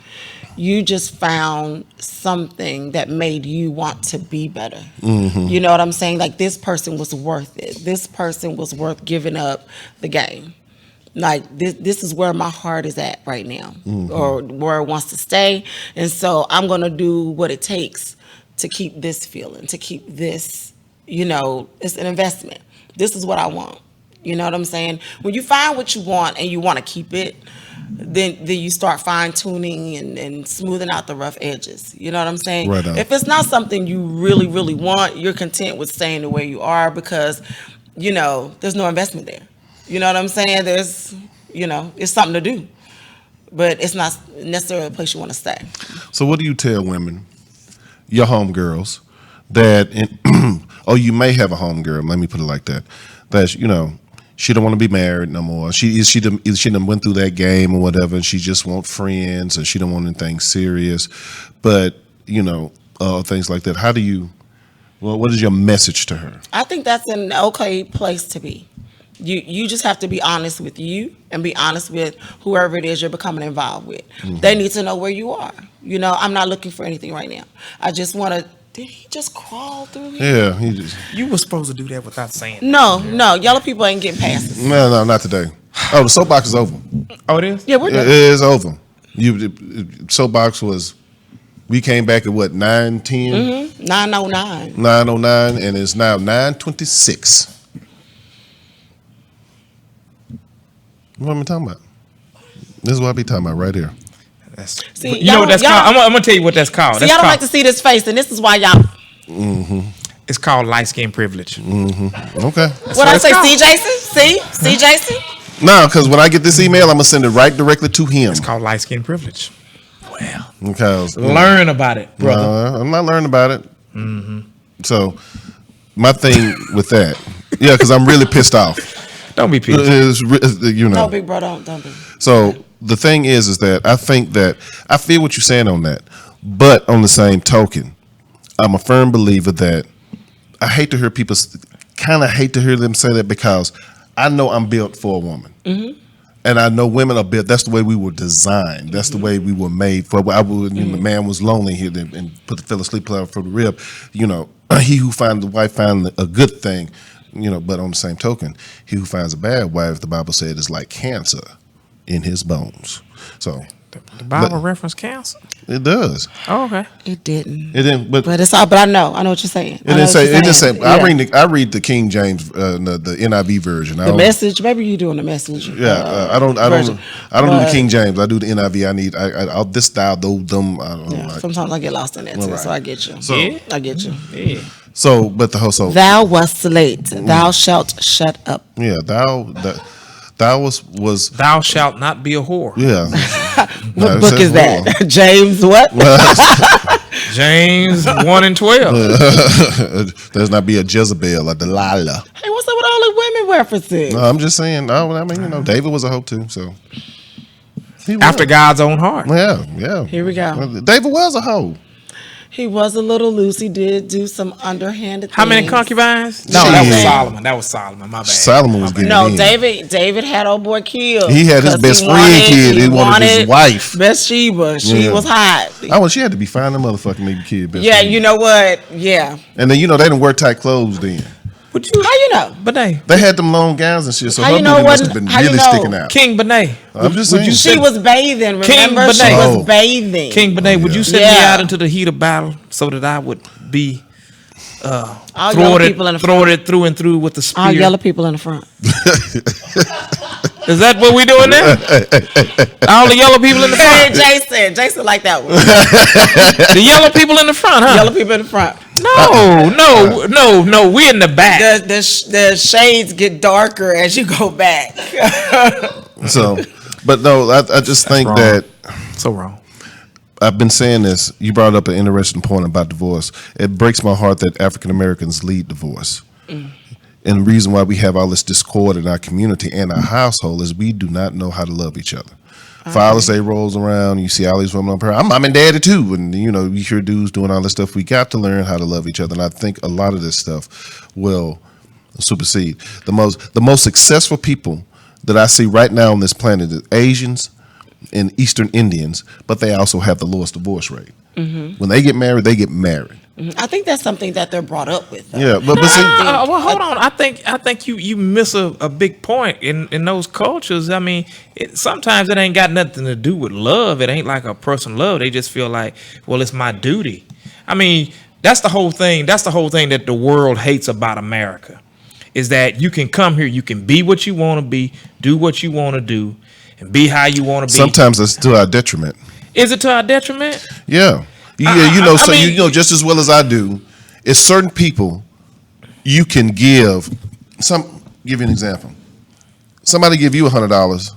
You just found something that made you want to be better. You know what I'm saying? Like, this person was worth it. This person was worth giving up the game. Like, this is where my heart is at right now, or where it wants to stay. And so I'm going to do what it takes to keep this feeling, to keep this, you know, it's an investment. This is what I want. You know what I'm saying? When you find what you want and you want to keep it, then you start fine-tuning and smoothing out the rough edges. You know what I'm saying? Right on. If it's not something you really, really want, you're content with staying the way you are because, you know, there's no investment there. You know what I'm saying? There's, you know, it's something to do, but it's not necessarily a place you want to stay. So what do you tell women, your homegirls, that, you may have a homegirl, let me put it like that, that, you know, she don't want to be married no more. She done went through that game or whatever, and she just want friends, and she don't want anything serious. But, you know, things like that. How do you, what is your message to her? I think that's an okay place to be. You just have to be honest with you and be honest with whoever it is you're becoming involved with. They need to know where you are. You know, I'm not looking for anything right now. I just want to. Did he just crawl through here? Yeah, he just. You were supposed to do that without saying. No, yellow people ain't getting passes. No, not today. Oh, the soapbox is over. Oh, it is? Yeah, we're done. It is over. Soapbox was. We came back at what, 9:10? 9:09. 9:09, and it's now 9:26. What am I talking about? This is what I be talking about right here. See, you know what that's called? I'm gonna tell you what that's called. See, y'all don't like to see this face, and this is why y'all. It's called light skin privilege. Okay. What I say, see, Jason? See, Jason? No, because when I get this email, I'm gonna send it right directly to him. It's called light skin privilege. Well, because learn about it, brother. No, I'm not learning about it. So, my thing with that, yeah, because I'm really pissed off. Don't be pissed. You know. No, big bro, don't be. So the thing is that I think that I feel what you're saying on that, but on the same token, I'm a firm believer that I hate to hear people hate to hear them say that, because I know I'm built for a woman. And I know women are built. That's the way we were designed. That's the way we were made for. The man was lonely here and fell asleep for the rib. You know, he who finds the wife finds a good thing. You know, but on the same token, he who finds a bad wife, the Bible said, is like cancer in his bones. So the Bible reference cancer? It does. Oh, okay. It didn't. It didn't. But it's all. But I know what you're saying. It didn't say. It just said. Yeah. I read the King James, the NIV version. The Message. Maybe you doing the Message. Yeah. I don't do the King James. I do the NIV. I'll this style though them. I don't know. Sometimes I get lost in that too. Right. So I get you. So I get you. Yeah. So, but the whole thou wast late. Thou shalt shut up. Yeah. Thou was. Thou shalt not be a whore. Yeah. What book is that? James what? James 1 and 12. There's not be a Jezebel, a Delilah. Hey, what's up with all the women references? No, I'm just saying. I mean, you know, David was a hoe too. So after God's own heart. Yeah. Here we go. David was a hoe. He was a little loose. He did do some underhanded things. How many concubines? No, that was Solomon. That was Solomon. My bad. Solomon was getting in. David had old boy killed. He had his best friend kid. He wanted his wife. Bathsheba. She was hot. Oh, she had to be fine. The motherfucking maybe kid. Yeah, you know what? Yeah. And then they didn't wear tight clothes then. How you know? Benet. They had them long gowns and shit, so how her you know booty must have been really sticking out. King Benet. I'm just saying. She was bathing, remember? She was bathing. King Benet, would you send me out into the heat of battle so that I would be thrown through and through with the spear? All yellow people in the front. Is that what we doing now? All the yellow people in the front. Hey, Jason like that one. The yellow people in the front, huh? Yellow people in the front. No. We in the back. The shades get darker as you go back. But no, I just think that so wrong. So wrong. I just think that I feel what you're saying on that, but on the same token, I'm a firm believer that I think that I've been saying this. You brought up an interesting point about divorce. It breaks my heart that African Americans lead divorce. And the reason why we have all this discord in our community and our household is we do not know how to love each other. Father's Day rolls around, you see all these women on her. I'm mom and daddy too, and you hear dudes doing all this stuff. We got to learn how to love each other, and I think a lot of this stuff will supersede. The most successful people that I see right now on this planet is Asians and Eastern Indians, but they also have the lowest divorce rate. When they get married, they get married. I think that's something that they're brought up with, though. Yeah, but see, well, hold on. I think you miss a big point in those cultures. I mean, sometimes it ain't got nothing to do with love. It ain't like a person love. They just feel like, well, it's my duty. I mean, that's the whole thing. That's the whole thing that the world hates about America, is that you can come here, you can be what you want to be, do what you want to do, and be how you want to be. Sometimes it's to our detriment. Is it to our detriment? Yeah. Just as well as I do, it's certain people you can give. Give you an example. Somebody give you $100,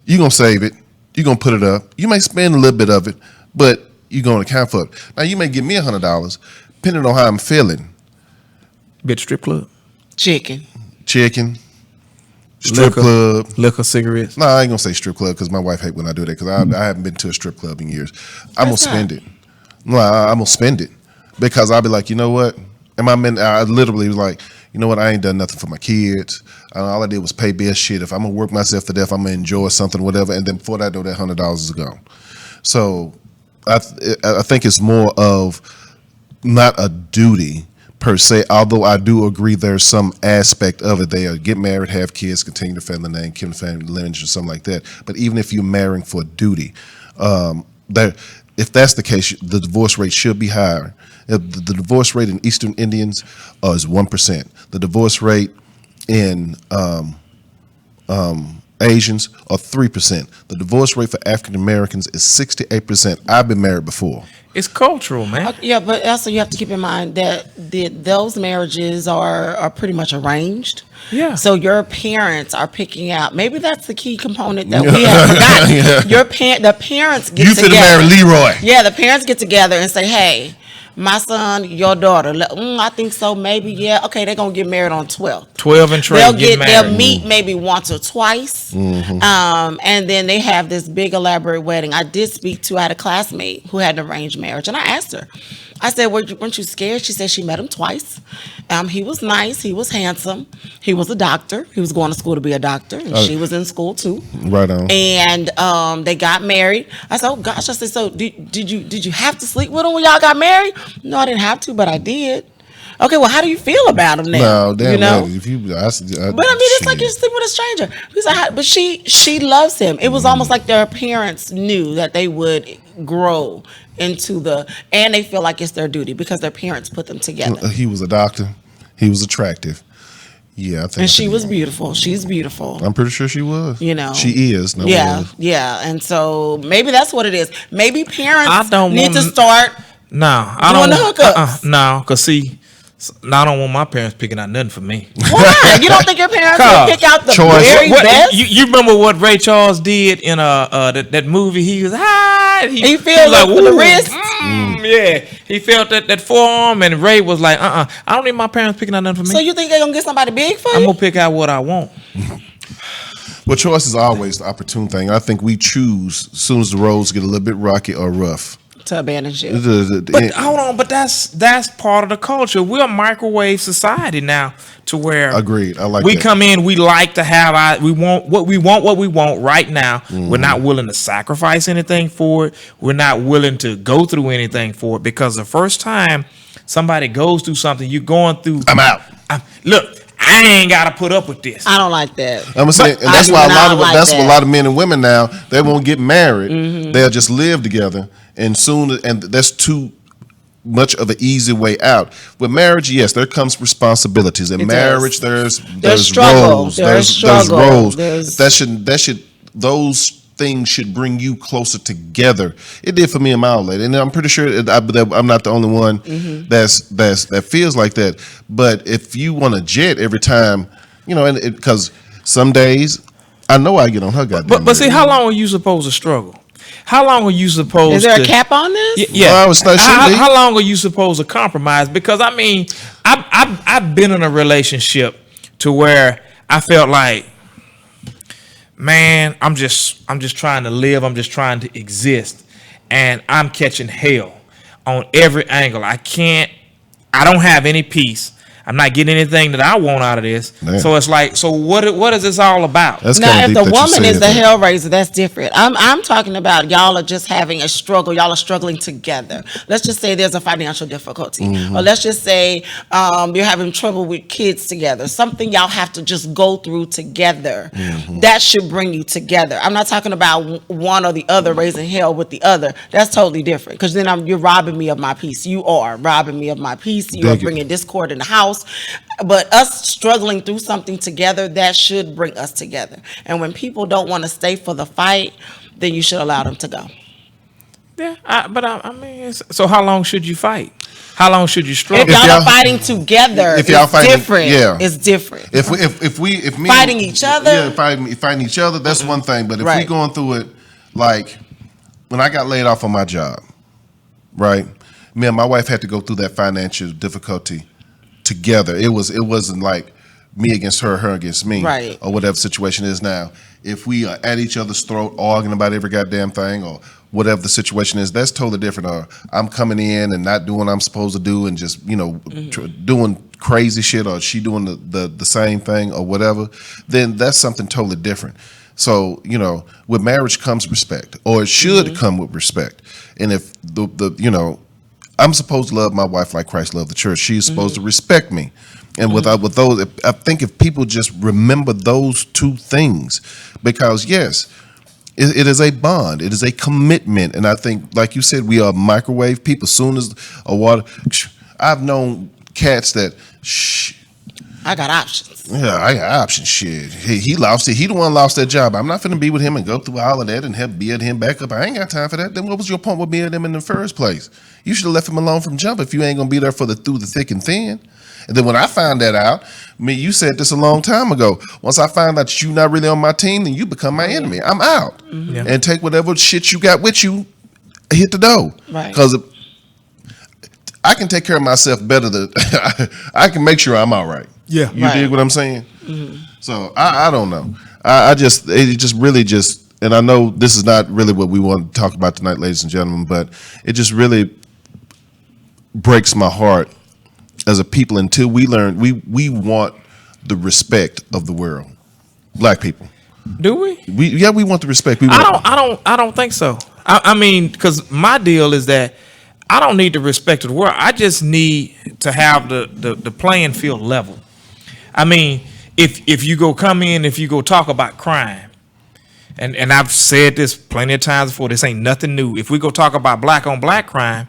you're gonna save it, you're gonna put it up. You may spend a little bit of it, but you're gonna account for it. Now you may give me $100, depending on how I'm feeling. Bitch, strip club, chicken, strip club, liquor, cigarettes. No, I ain't gonna say strip club because my wife hate when I do that because I haven't been to a strip club in years. I'm gonna spend it. No, I'm gonna spend it because I'll be like, you know what? I literally was like, you know what? I ain't done nothing for my kids. All I did was pay bills. Shit, if I'm gonna work myself to death, I'm gonna enjoy something, whatever. And then before that, though, that $100 is gone. So I think it's more of not a duty per se, although I do agree there's some aspect of it. They get married, have kids, continue the family name, keep the family lineage or something like that. But even if you're marrying for duty, if that's the case, the divorce rate should be higher. The divorce rate in Eastern Indians is 1%. The divorce rate in Asians are 3%. The divorce rate for African Americans is 68%. I've been married before. It's cultural, man. Yeah, but also you have to keep in mind that those marriages are pretty much arranged. Yeah. So your parents are picking out. Maybe that's the key component that we have forgotten. The parents get together. You finna marry Leroy. Yeah, the parents get together and say, "Hey, my son, your daughter. I think so. Maybe yeah. Okay, they're gonna get married on 12th. 12 and Trey get married. They'll meet maybe once or twice, and then they have this big elaborate wedding. I had a classmate who had an arranged marriage, and I asked her. I said, weren't you scared? She said she met him twice. He was nice. He was handsome. He was a doctor. He was going to school to be a doctor, and she was in school too. Right on. And they got married. I said, oh gosh. I said, so did you have to sleep with him when y'all got married? No, I didn't have to, but I did. Okay, well, how do you feel about him now? No, damn, you know? If you, but I mean, it's like you're sleeping with a stranger. He's like, but she loves him. It was almost like their parents knew that they would grow into and they feel like it's their duty because their parents put them together. He was a doctor. He was attractive. Yeah, I think. And she was beautiful. She's beautiful. I'm pretty sure she was. You know, she is. No, yeah. And so maybe that's what it is. Maybe parents need to start. No, I doing don't. The hookups. No, because see. I don't want my parents picking out nothing for me. Why? You don't think your parents will pick out the very best? You remember what Ray Charles did in that movie? He was he feels like with the wrist. Yeah, he felt that forearm, and Ray was like, I don't need my parents picking out nothing for me. So you think they're gonna get somebody big for you? I'm gonna pick out what I want. Well, choice is always the opportune thing. I think we choose as soon as the roads get a little bit rocky or rough. To abandon shit. But hold on, but that's part of the culture. We're a microwave society now, to where agreed. I like we that. come in. We like to have we want what we want right now. We're not willing to sacrifice anything for it. We're not willing to go through anything for it because the first time somebody goes through something, you're going through. I'm out. Look. I ain't gotta put up with this. I don't like that. I'm saying, and that's why a lot of men and women now they won't get married. They'll just live together, and that's too much of an easy way out. With marriage, yes, there comes responsibilities. In marriage, there's struggle. roles. There's roles. Those things should bring you closer together. It did for me and my old lady, and I'm pretty sure I'm not the only one that feels like that. But if you want to jet every time, and because some days I know I get on her goddamn. But see, how long are you supposed to struggle? how long are you supposed? Is there to, a cap on this? Yeah. Well, it's not, how long are you supposed to compromise? Because I mean, I've been in a relationship to where I felt like, man, I'm just trying to live. I'm just trying to exist, and I'm catching hell on every angle. I don't have any peace. I'm not getting anything that I want out of this. Man. So it's like, so what is this all about? Now, if the woman is the hellraiser, that's different. I'm talking about y'all are just having a struggle. Y'all are struggling together. Let's just say there's a financial difficulty. Or let's just say you're having trouble with kids together. Something y'all have to just go through together. That should bring you together. I'm not talking about one or the other raising hell with the other. That's totally different. Because then you're robbing me of my peace. You are robbing me of my peace. You are bringing discord in the house. But us struggling through something together, that should bring us together. And when people don't want to stay for the fight, then you should allow them to go. Yeah, I mean, so how long should you fight? How long should you struggle? If y'all are fighting together, if y'all fighting, different. Yeah, it's different. If me fighting each other, yeah, fighting each other, that's one thing. But if we going through it, like when I got laid off on my job, right? Me and my wife had to go through that financial difficulty together. It wasn't like me against her, her against me, right? Or whatever situation is now. If we are at each other's throat arguing about every goddamn thing or whatever the situation is, that's totally different. Or I'm coming in and not doing what I'm supposed to do and just doing crazy shit, or she doing the same thing or whatever, then that's something totally different. So, with marriage comes respect, or it should come with respect. And if I'm supposed to love my wife like Christ loved the church. She's supposed to respect me. And with those, I think if people just remember those two things, because yes, it is a bond, it is a commitment. And I think, like you said, we are microwave people. Soon as a water, I've known cats that, I got options. Yeah, I got options. Shit, he lost it. He the one lost that job. I'm not finna be with him and go through all of that and have build him back up. I ain't got time for that. Then what was your point with being them in the first place? You should have left him alone from jump if you ain't gonna be there through the thick and thin. And then when I found that out, you said this a long time ago. Once I find out that you're not really on my team, then you become my enemy. I'm out. And take whatever shit you got with you, hit the door. Right. Because I can take care of myself better than I can make sure I'm all right. Yeah. You dig what I'm saying? So I don't know. It just really and I know this is not really what we want to talk about tonight, ladies and gentlemen, but it just really breaks my heart as a people until we learn we want the respect of the world. Black people. Do we? We want the respect. I don't think so. I mean, because my deal is that I don't need the respect of the world. I just need to have the playing field level. I mean, if you go talk about crime, and I've said this plenty of times before, this ain't nothing new. If we go talk about black on black crime,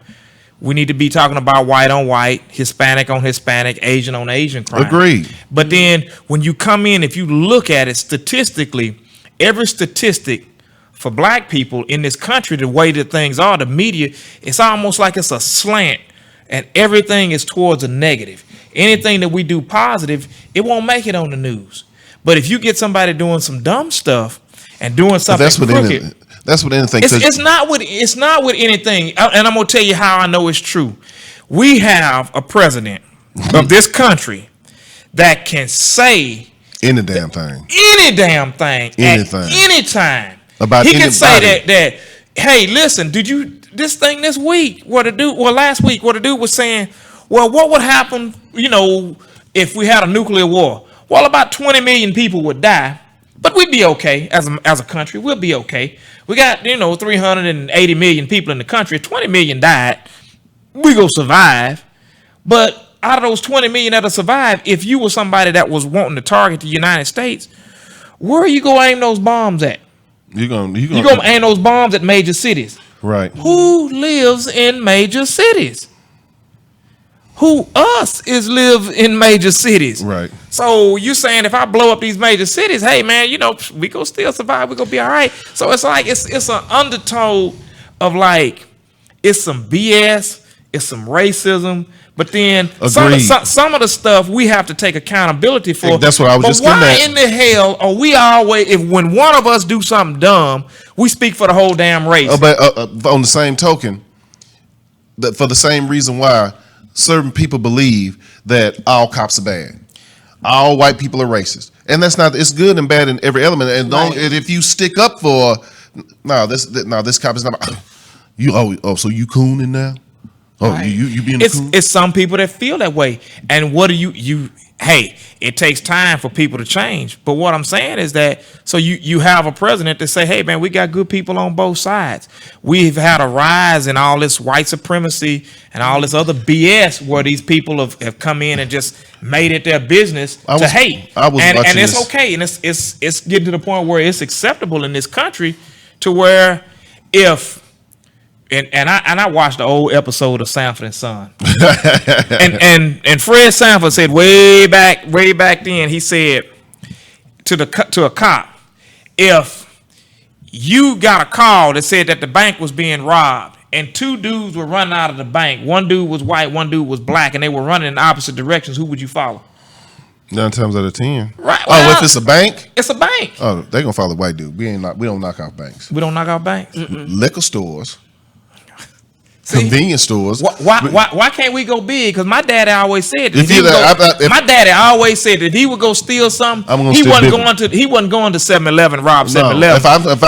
we need to be talking about white on white, Hispanic on Hispanic, Asian on Asian crime. Agreed. But then when you come in, if you look at it statistically, every statistic for black people in this country, the way that things are, the media, it's almost like it's a slant and everything is towards a negative. Anything that we do positive, it won't make it on the news. But if you get somebody doing some dumb stuff and doing something crooked, that's what anything. It's not with anything. And I'm gonna tell you how I know it's true. We have a president of this country that can say any damn thing, anything, at any time. About he can say that. Hey, listen, did you this thing this week? Last week, what the dude was saying. Well, what would happen, if we had a nuclear war? Well, about 20 million people would die, but we'd be okay as a country. We'll be okay. We got, 380 million people in the country. 20 million died. We gonna survive. But out of those 20 million that'll survive, if you were somebody that was wanting to target the United States, where are you gonna aim those bombs at? You're gonna aim those bombs at major cities. Right. Who lives in major cities? Live in major cities. Right. So you saying if I blow up these major cities, hey man, we gonna still survive, we gonna be all right. So it's like it's an undertow of like it's some BS, It's some racism, but then some of the stuff we have to take accountability for. That's what I was just getting at. Why in the hell are we always, if when one of us do something dumb, we speak for the whole damn race? But on the same token, that for the same reason why certain people believe that all cops are bad, all white people are racist, and that's not. It's good and bad in every element. And and if you stick up for, this cop is not. So you cooning now? Oh, you being coon? It's some people that feel that way. And what do you hey, it takes time for people to change. But what I'm saying is that, so you have a president that say, hey man, we got good people on both sides. We've had a rise in all this white supremacy and all this other BS where these people have come in and just made it their business to hate. And it's okay. And it's getting to the point where it's acceptable in this country to where if And I watched the old episode of Sanford and Son, and Fred Sanford said way back then, he said to a cop, if you got a call that said that the bank was being robbed and two dudes were running out of the bank, one dude was white, one dude was black, and they were running in opposite directions, who would you follow? 9 times out of 10. Right. Well, if it's a bank, it's a bank. Oh, they gonna follow the white dude. We don't knock out banks. We don't knock out banks. Liquor stores. Convenience stores. Why can't we go big? Because my daddy always said my daddy always said that if he would go steal something, he wasn't going to 7-Eleven, rob 7-Eleven.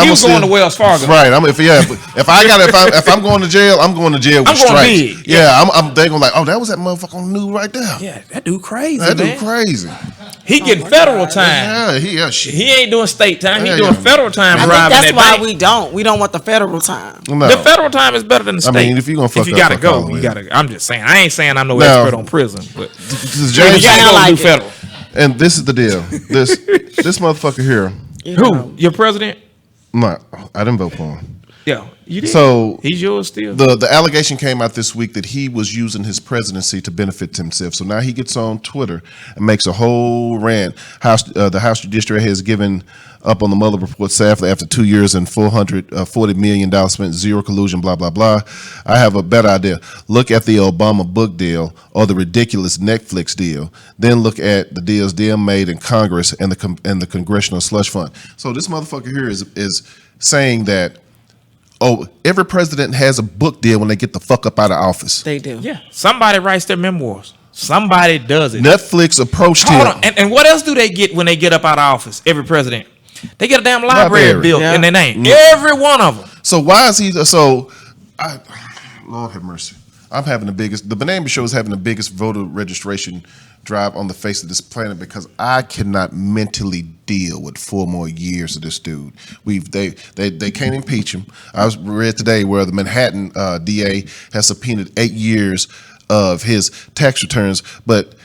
He was going to Wells Fargo. Right. If I'm going to jail, I'm going to jail with stripes. Big. Yeah. They gonna like, oh, that was that motherfucker on the news right there. Yeah, that dude crazy. He getting federal time. Yeah, he ain't doing state time. He doing federal time. That's why we don't want the federal time. No. The federal time is better than the state. I mean, if you gotta go, you gotta. I'm just saying. I ain't saying I'm no expert on prison, but you gotta go do federal. And this is the deal. This motherfucker here. Who? Your president? No, I didn't vote for him. Yeah, you did. So he's yours still. The allegation came out this week that he was using his presidency to benefit himself. So now he gets on Twitter and makes a whole rant. The House Judiciary has given up on the Mueller report sadly after 2 years and $440 million spent, zero collusion, blah, blah, blah. I have a better idea. Look at the Obama book deal or the ridiculous Netflix deal. Then look at the deals made in Congress and the Congressional Slush Fund. So this motherfucker here is saying that, oh, every president has a book deal when they get the fuck up out of office. They do. Yeah. Somebody writes their memoirs. Somebody does it. Netflix approached him. Hold on. And what else do they get when they get up out of office? Every president. They get a damn library built in their name. Every one of them. So why is he Lord have mercy. The Benet Embry Show is having the biggest voter registration drive on the face of this planet because I cannot mentally deal with 4 more years of this dude. They can't impeach him. I read today where the Manhattan DA has subpoenaed 8 years of his tax returns, but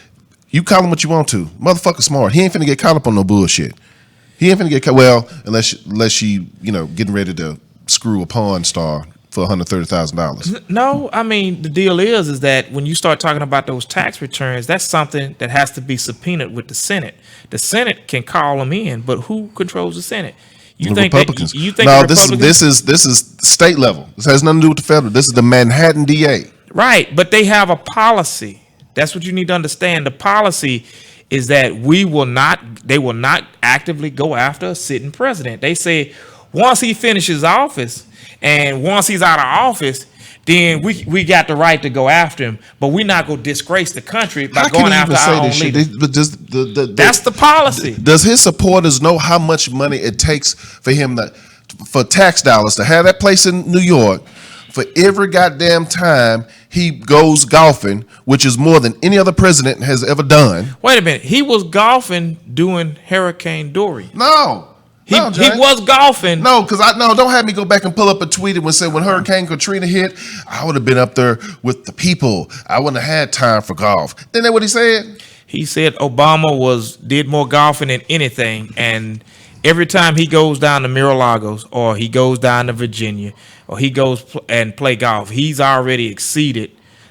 you call him what you want to. Motherfucker smart. He ain't finna get caught up on no bullshit. He ain't finna get caught, well, unless she, getting ready to screw a porn star for $130,000. No, I mean, the deal is that when you start talking about those tax returns, that's something that has to be subpoenaed with the Senate. The Senate can call them in, but who controls the Senate? The Republicans. This is state level. This has nothing to do with the federal. This is the Manhattan DA. Right, but they have a policy. That's what you need to understand. The policy is that they will not actively go after a sitting president. They say once he finishes office and once he's out of office, then we got the right to go after him, but we're not going to disgrace the country by going after our own leader. That's the policy. Does his supporters know how much money it takes for him for tax dollars to have that place in New York for every goddamn time he goes golfing, which is more than any other president has ever done? Wait a minute. He was golfing during Hurricane Dorian. No. He was golfing. No, because don't have me go back and pull up a tweet and say when Hurricane Katrina hit, I would have been up there with the people. I wouldn't have had time for golf. Isn't that what he said? He said Obama did more golfing than anything, and every time he goes down to Mar-a-Lagos or he goes down to Virginia or he goes and play golf, he's already exceeded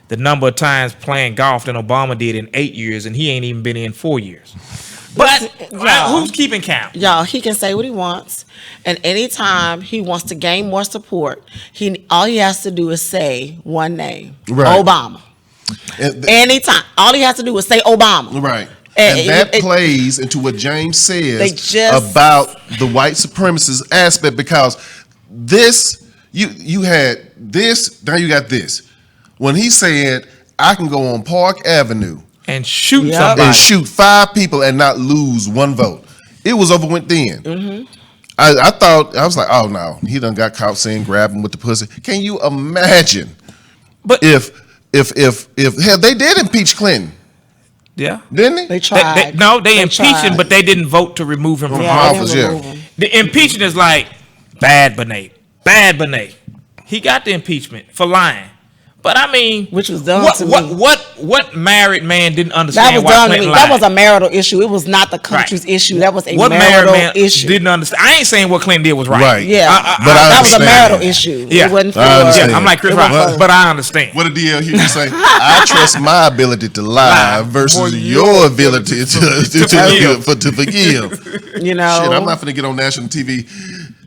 the number of times playing golf than Obama did in 8 years, and he ain't even been in 4 years. But who's keeping count? Y'all, he can say what he wants, and anytime he wants to gain more support, all he has to do is say one name, Right. Obama. Anytime, all he has to do is say Obama. Right. And that plays into what James says about the white supremacist aspect, because this, you had this, now you got this. When he said, I can go on Park Avenue and shoot somebody, and shoot 5 people and not lose 1 vote, it was over with then. Mm-hmm. I thought, I was like, oh no, he done got caught saying grab him with the pussy. Can you imagine? But if hell, they did impeach Clinton. Yeah, didn't they? They tried. They impeached him, but they didn't vote to remove him from office. The impeachment is like bad Benet. He got the impeachment for lying. But I mean, which was done to me. What married man didn't understand? That was why done to Clinton me. lied? That was a marital issue. It was not the country's issue. That was a what marital married man issue. Didn't understand. I ain't saying what Clinton did was right. Right. Yeah, but that was a marital issue. Yeah, it wasn't for, I'm like Chris Rock, but I understand. What did DL Hughes say? I trust my ability to lie versus your ability to forgive. You know, shit, I'm not gonna get on national TV.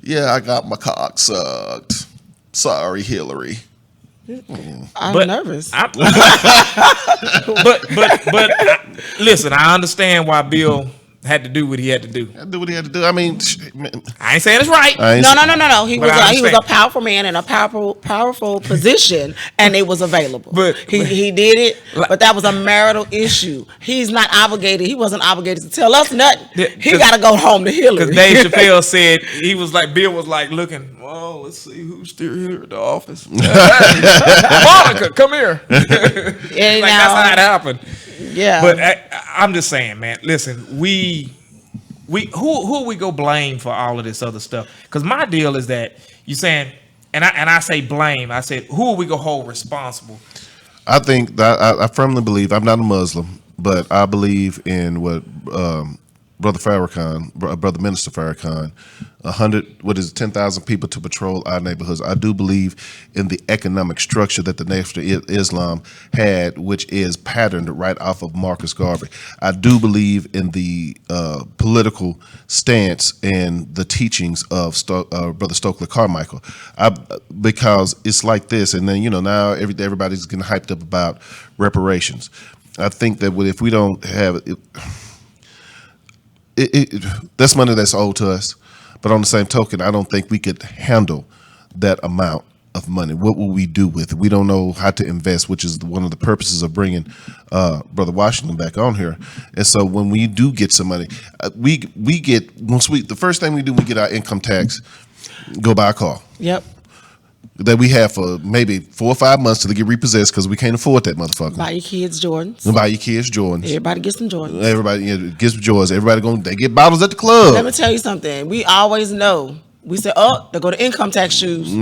Yeah, I got my cock sucked. Sorry, Hillary. I'm nervous. But listen, I understand why Bill had to do what he had to do. I mean, I ain't saying it's right. No. He was a powerful man in a powerful position, and it was available. But he did it. But that was a marital issue. He's not obligated. He wasn't obligated to tell us nothing. He got to go home to Hillary. Because Dave Chappelle said he was like, Bill was like looking. Oh, let's see who's still here at the office. Monica, come here. That's how it happened. Yeah, but I'm just saying, man. Listen, who we go blame for all of this other stuff? Because my deal is that you saying, and I say blame. I said, who are we gonna hold responsible? I think that I firmly believe. I'm not a Muslim, but I believe in what Brother Minister Farrakhan, 10,000 people to patrol our neighborhoods. I do believe in the economic structure that the Nation of Islam had, which is patterned right off of Marcus Garvey. I do believe in the political stance and the teachings of Brother Stokely Carmichael, because it's like this. And then, now everybody's getting hyped up about reparations. I think that if we don't have it, that's money that's owed to us, but on the same token, I don't think we could handle that amount of money. What will we do with it? We don't know how to invest, which is one of the purposes of bringing Brother Washington back on here. And so when we do get some money, the first thing we do, we get our income tax, go buy a car. Yep. That we have for maybe 4 or 5 months till they get repossessed because we can't afford that motherfucker. Buy your kids Jordans. Everybody gets some Jordans. Everybody gets Jordans. Everybody they get bottles at the club. Let me tell you something. We always know. We say, they go to income tax shoes.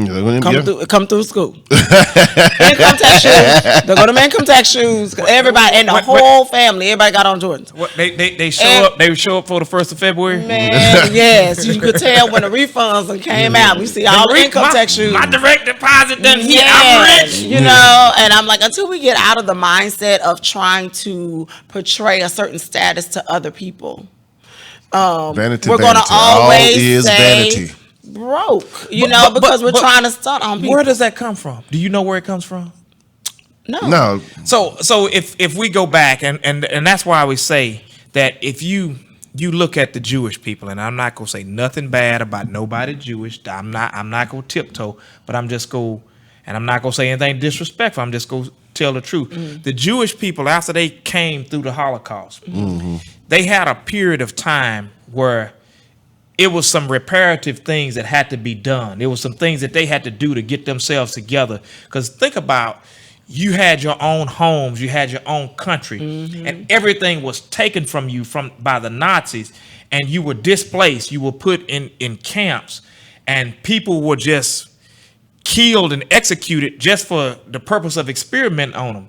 Come through school. Income tax shoes. They go to income tax shoes. Everybody and the whole family, everybody got on Jordans. What they show up? They show up for the 1st of February. Man, yes, you could tell when the refunds came out. We see all the income tax shoes. My direct deposit done hit. I'm rich. And I'm like, until we get out of the mindset of trying to portray a certain status to other people, vanity, we're gonna always say vanity. Broke, because we're trying to stunt on people. Where does that come from? Do you know where it comes from? No. So if we go back and that's why we say that if you look at the Jewish people, and I'm not gonna say nothing bad about nobody Jewish. I'm not gonna tiptoe, but I'm not gonna say anything disrespectful. I'm just gonna tell the truth. Mm-hmm. The Jewish people, after they came through the Holocaust, they had a period of time where it was some reparative things that had to be done. There was some things that they had to do to get themselves together. Because think about, you had your own homes, you had your own country, and everything was taken from you by the Nazis, and you were displaced. You were put in camps, and people were just killed and executed just for the purpose of experiment on them.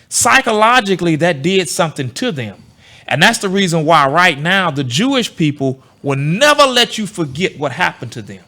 Psychologically, that did something to them. And that's the reason why right now the Jewish people will never let you forget what happened to them.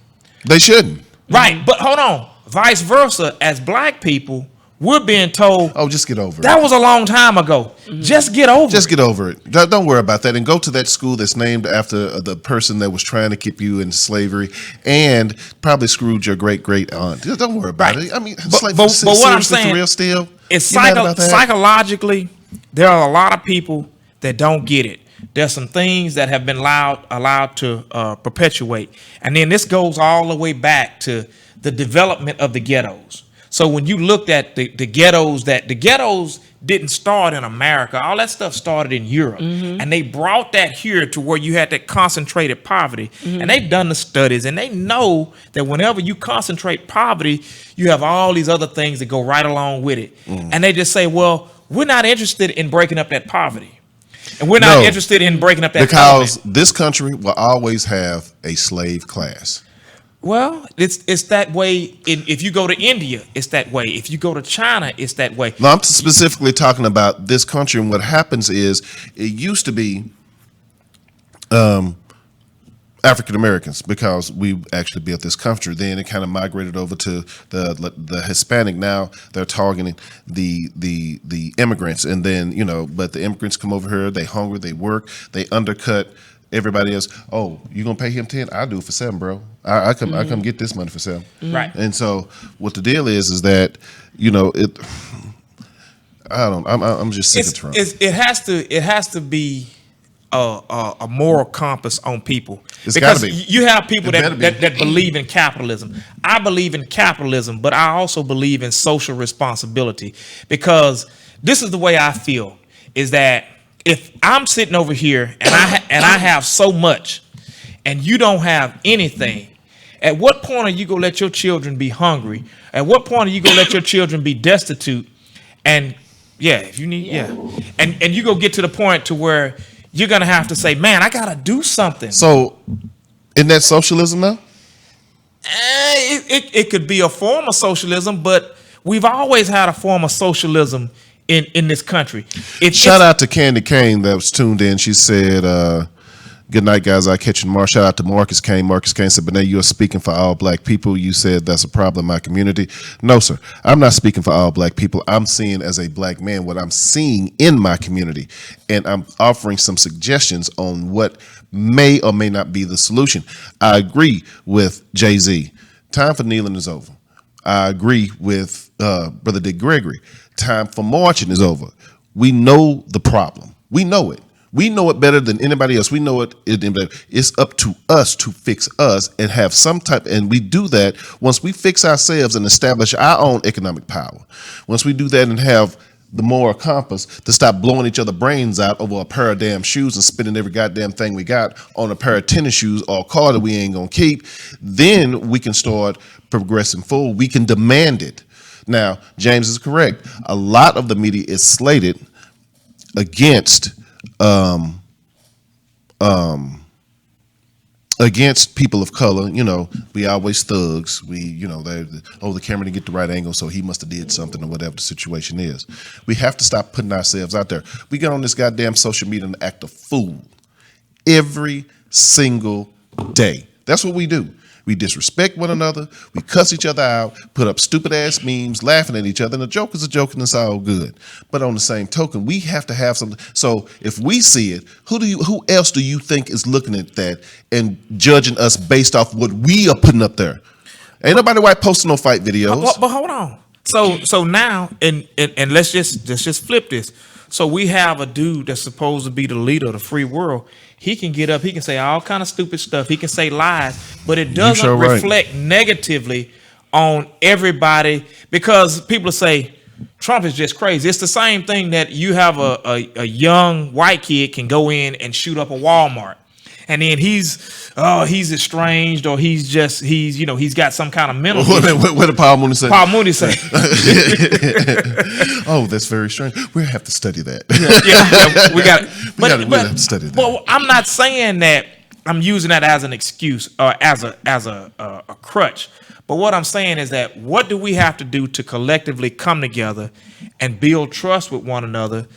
They shouldn't. Right, but hold on. Vice versa, as black people, we're being told, oh, just get over it. That was a long time ago. Just get over it. Just get over it. Don't worry about that. And go to that school that's named after the person that was trying to keep you in slavery and probably screwed your great aunt. Don't worry about it. I mean, but what I'm saying real still is psychologically, there are a lot of people that don't get it. There's some things that have been allowed to perpetuate. And then this goes all the way back to the development of the ghettos. So when you looked at the ghettos, the ghettos didn't start in America. All that stuff started in Europe. And they brought that here to where you had that concentrated poverty. And they've done the studies, and they know that whenever you concentrate poverty, you have all these other things that go right along with it. And they just say, well, we're not interested in breaking up that poverty. And we're not interested in breaking up that because this country will always have a slave class. Well, it's that way. If you go to India, it's that way. If you go to China, it's that way. No, I'm specifically talking about this country. And what happens is it used to be African Americans, because we actually built this country. Then it kind of migrated over to the Hispanic. Now they're targeting the immigrants. And then, but the immigrants come over here, they hungry, they work, they undercut everybody else. Oh, you gonna pay him 10? I'll do it for 7, bro. I come get this money for 7. Right. And so what the deal is that I'm just sick of Trump. It has to be a moral compass on people. It's gotta be. You have people that believe in capitalism. I believe in capitalism, but I also believe in social responsibility, because this is the way I feel, is that if I'm sitting over here and I have so much and you don't have anything, at what point are you going to let your children be hungry? At what point are you going to let your children be destitute? And if you need, and you go get to the point to where you're going to have to say, man, I got to do something. So isn't that socialism now? It could be a form of socialism, but we've always had a form of socialism in this country. Shout out to Candy Kane that was tuned in. She said, good night, guys. I catch you tomorrow. Shout out to Marcus Kane. Marcus Kane said, Benet, you are speaking for all black people. You said that's a problem in my community. No, sir. I'm not speaking for all black people. I'm seeing as a black man what I'm seeing in my community. And I'm offering some suggestions on what may or may not be the solution. I agree with Jay-Z. Time for kneeling is over. I agree with Brother Dick Gregory. Time for marching is over. We know the problem. We know it. We know it better than anybody else. We know it. It's up to us to fix us and have some type. And we do that once we fix ourselves and establish our own economic power. Once we do that and have the moral compass to stop blowing each other brains out over a pair of damn shoes and spending every goddamn thing we got on a pair of tennis shoes or a car that we ain't gonna keep, then we can start progressing forward. We can demand it. Now, James is correct. A lot of the media is slated against people of color. We always thugs. The camera didn't get the right angle, so he must have did something or whatever the situation is. We have to stop putting ourselves out there. We get on this goddamn social media and act a fool every single day. That's what we do. We disrespect one another. We cuss each other out, put up stupid ass memes, laughing at each other. And a joke is a joke, and it's all good. But on the same token, we have to have something. So if we see it, who else do you think is looking at that and judging us based off what we are putting up there? Ain't nobody white posting no fight videos. But hold on. So now, and let's just flip this. So we have a dude that's supposed to be the leader of the free world. He can get up, he can say all kind of stupid stuff, he can say lies, but it doesn't reflect negatively on everybody, because people say Trump is just crazy. It's the same thing that you have a young white kid can go in and shoot up a Walmart. And then he's estranged, or he's got some kind of mental. What did Paul Mooney say? Paul Mooney say. Oh, that's very strange. We'll have to study that. We got it. We'll have to study that. Well, I'm not saying that I'm using that as an excuse or as a crutch. But what I'm saying is that what do we have to do to collectively come together and build trust with one another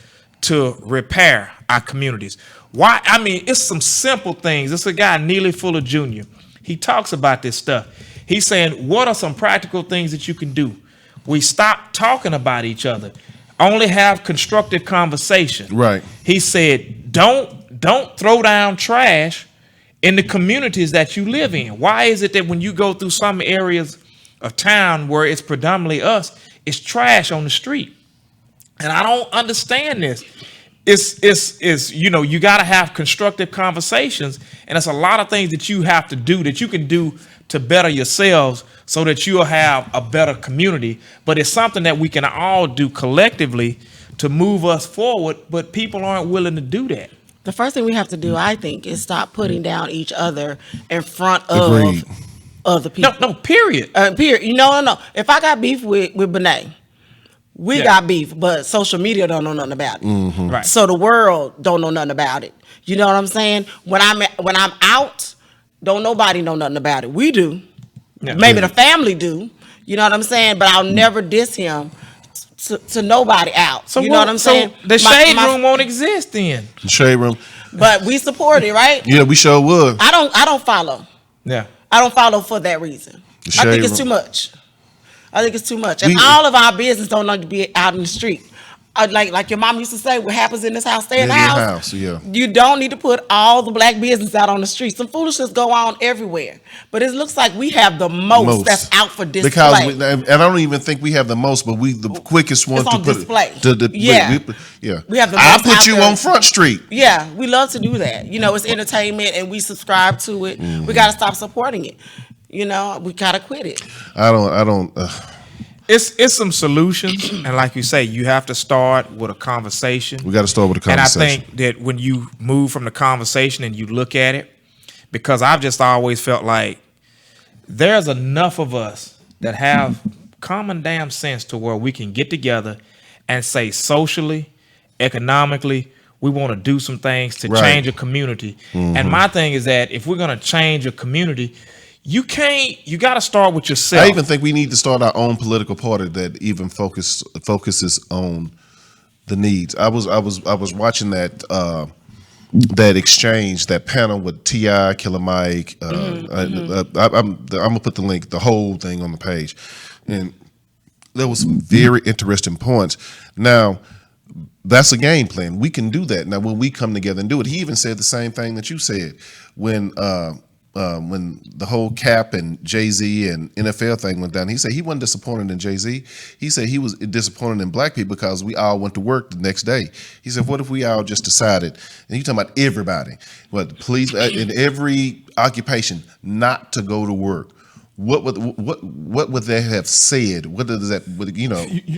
to repair our communities? Why? I mean, it's some simple things. It's a guy, Neely Fuller Jr. He talks about this stuff. He's saying, what are some practical things that you can do? we stop talking about each other. Only have constructive conversation. Right. He said, don't throw down trash in the communities that you live in. Why is it that when you go through some areas of town where it's predominantly us, it's trash on the street? And I don't understand this. It's you got to have constructive conversations, and it's a lot of things that you have to do that you can do to better yourselves so that you'll have a better community. But it's something that we can all do collectively to move us forward, but people aren't willing to do that. The first thing we have to do, I think, is stop putting down each other in front of Agreed. other people. No, period. Period. No. If I got beef with Benet, we got beef, but social media don't know nothing about it. Mm-hmm. Right. So the world don't know nothing about it. You know what I'm saying? When I'm out, don't nobody know nothing about it. We do. Yeah. Maybe the family do. You know what I'm saying? But I'll never diss him to nobody out. So you know what I'm saying? So the shade room won't exist then. The shade room. But we support it, right? Yeah, we sure would. I don't follow. Yeah. I don't follow for that reason. I think it's too much. I think it's too much. And all of our business don't need to be out in the street. Like your mom used to say, what happens in this house, stay in the house. Yeah. You don't need to put all the black business out on the street. Some foolishness go on everywhere. But it looks like we have the most that's out for display. Because and I don't even think we have the most, but we the quickest one It's to on put display. it. Yeah. We have the I most put out you there. on Front Street. Yeah, we love to do that. You know, it's entertainment and we subscribe to it. We got to stop supporting it. You know, we got to quit it. I don't. It's some solutions, and like you say, you have to start with a conversation. We got to start with a conversation. And I think that when you move from the conversation and you look at it, because I've just always felt like there's enough of us that have common damn sense to where we can get together and say socially, economically, we want to do some things to change a community. Mm-hmm. And my thing is that if we're going to change a community, you got to start with yourself. I even think we need to start our own political party that even focuses on the needs. I was watching that exchange, that panel with T.I., Killer Mike. I'm gonna put the link, the whole thing on the page, and there was some very interesting points. Now, that's a game plan. We can do that. Now, when we come together and do it, he even said the same thing that you said when the whole Cap and Jay-Z and NFL thing went down. He said he wasn't disappointed in Jay-Z. He said he was disappointed in black people because we all went to work the next day. He said, what if we all just decided, and you talking about everybody, what, police in every occupation, not to go to work? What would they have said? What does that,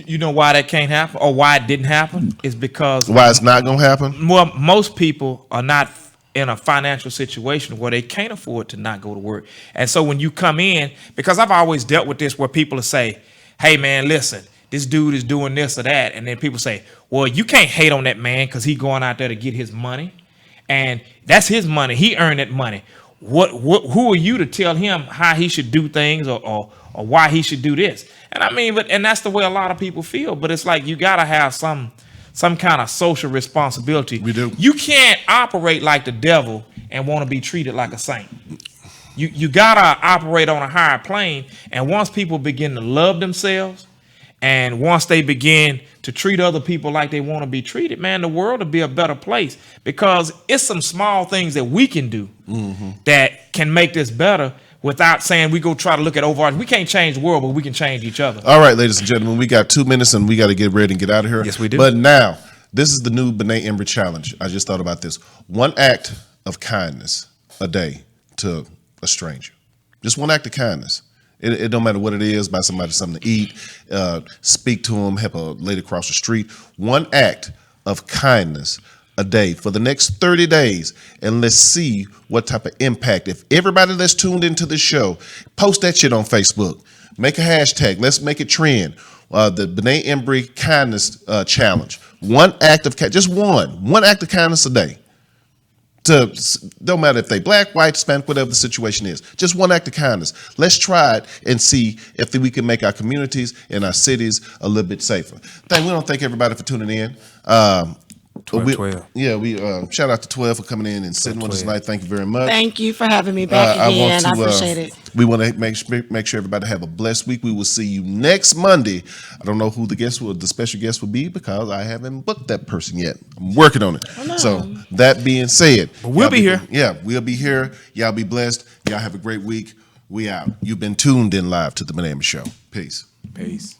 You know why that can't happen, or why it didn't happen? Is because why it's not gonna happen? Well, most people are not in a financial situation where they can't afford to not go to work. And so when you come in, because I've always dealt with this where people will say, hey man, listen, this dude is doing this or that. And then people say, well, you can't hate on that man because he's going out there to get his money. And that's his money. He earned that money. Who are you to tell him how he should do things or why he should do this? And I mean, and that's the way a lot of people feel. But it's like you gotta have some kind of social responsibility. We do. You can't operate like the devil and want to be treated like a saint. You gotta operate on a higher plane. And once people begin to love themselves, and once they begin to treat other people like they want to be treated, man, the world will be a better place, because it's some small things that we can do that can make this better without saying we go try to look at overall. We can't change the world, but we can change each other. All right, ladies and gentlemen, we got 2 minutes and we got to get ready and get out of here. Yes, we do. But now, this is the new Benet Embry challenge. I just thought about this. 1 act of kindness a day to a stranger. Just 1 act of kindness. It don't matter what it is, buy somebody something to eat, speak to them, help a lady across the street. 1 act of kindness a day for the next 30 days. And let's see what type of impact. If everybody that's tuned into the show, post that shit on Facebook. Make a hashtag. Let's make it trend. The Benet Embry Kindness Challenge. 1 act of just one act of kindness a day. Don't matter if they black, white, Hispanic, whatever the situation is. Just 1 act of kindness. Let's try it and see if we can make our communities and our cities a little bit safer. We don't thank everybody for tuning in. 12. Yeah, we shout out to 12 for coming in and sitting with us tonight. Thank you very much. Thank you for having me back again. I appreciate it. We want to make sure everybody have a blessed week. We will see you next Monday. I don't know who the special guest will be because I haven't booked that person yet. I'm working on it. Oh, no. So that being said, we'll be here. Yeah, we'll be here. Y'all be blessed. Y'all have a great week. We out. You've been tuned in live to the Benet Embry Show. Peace. Peace.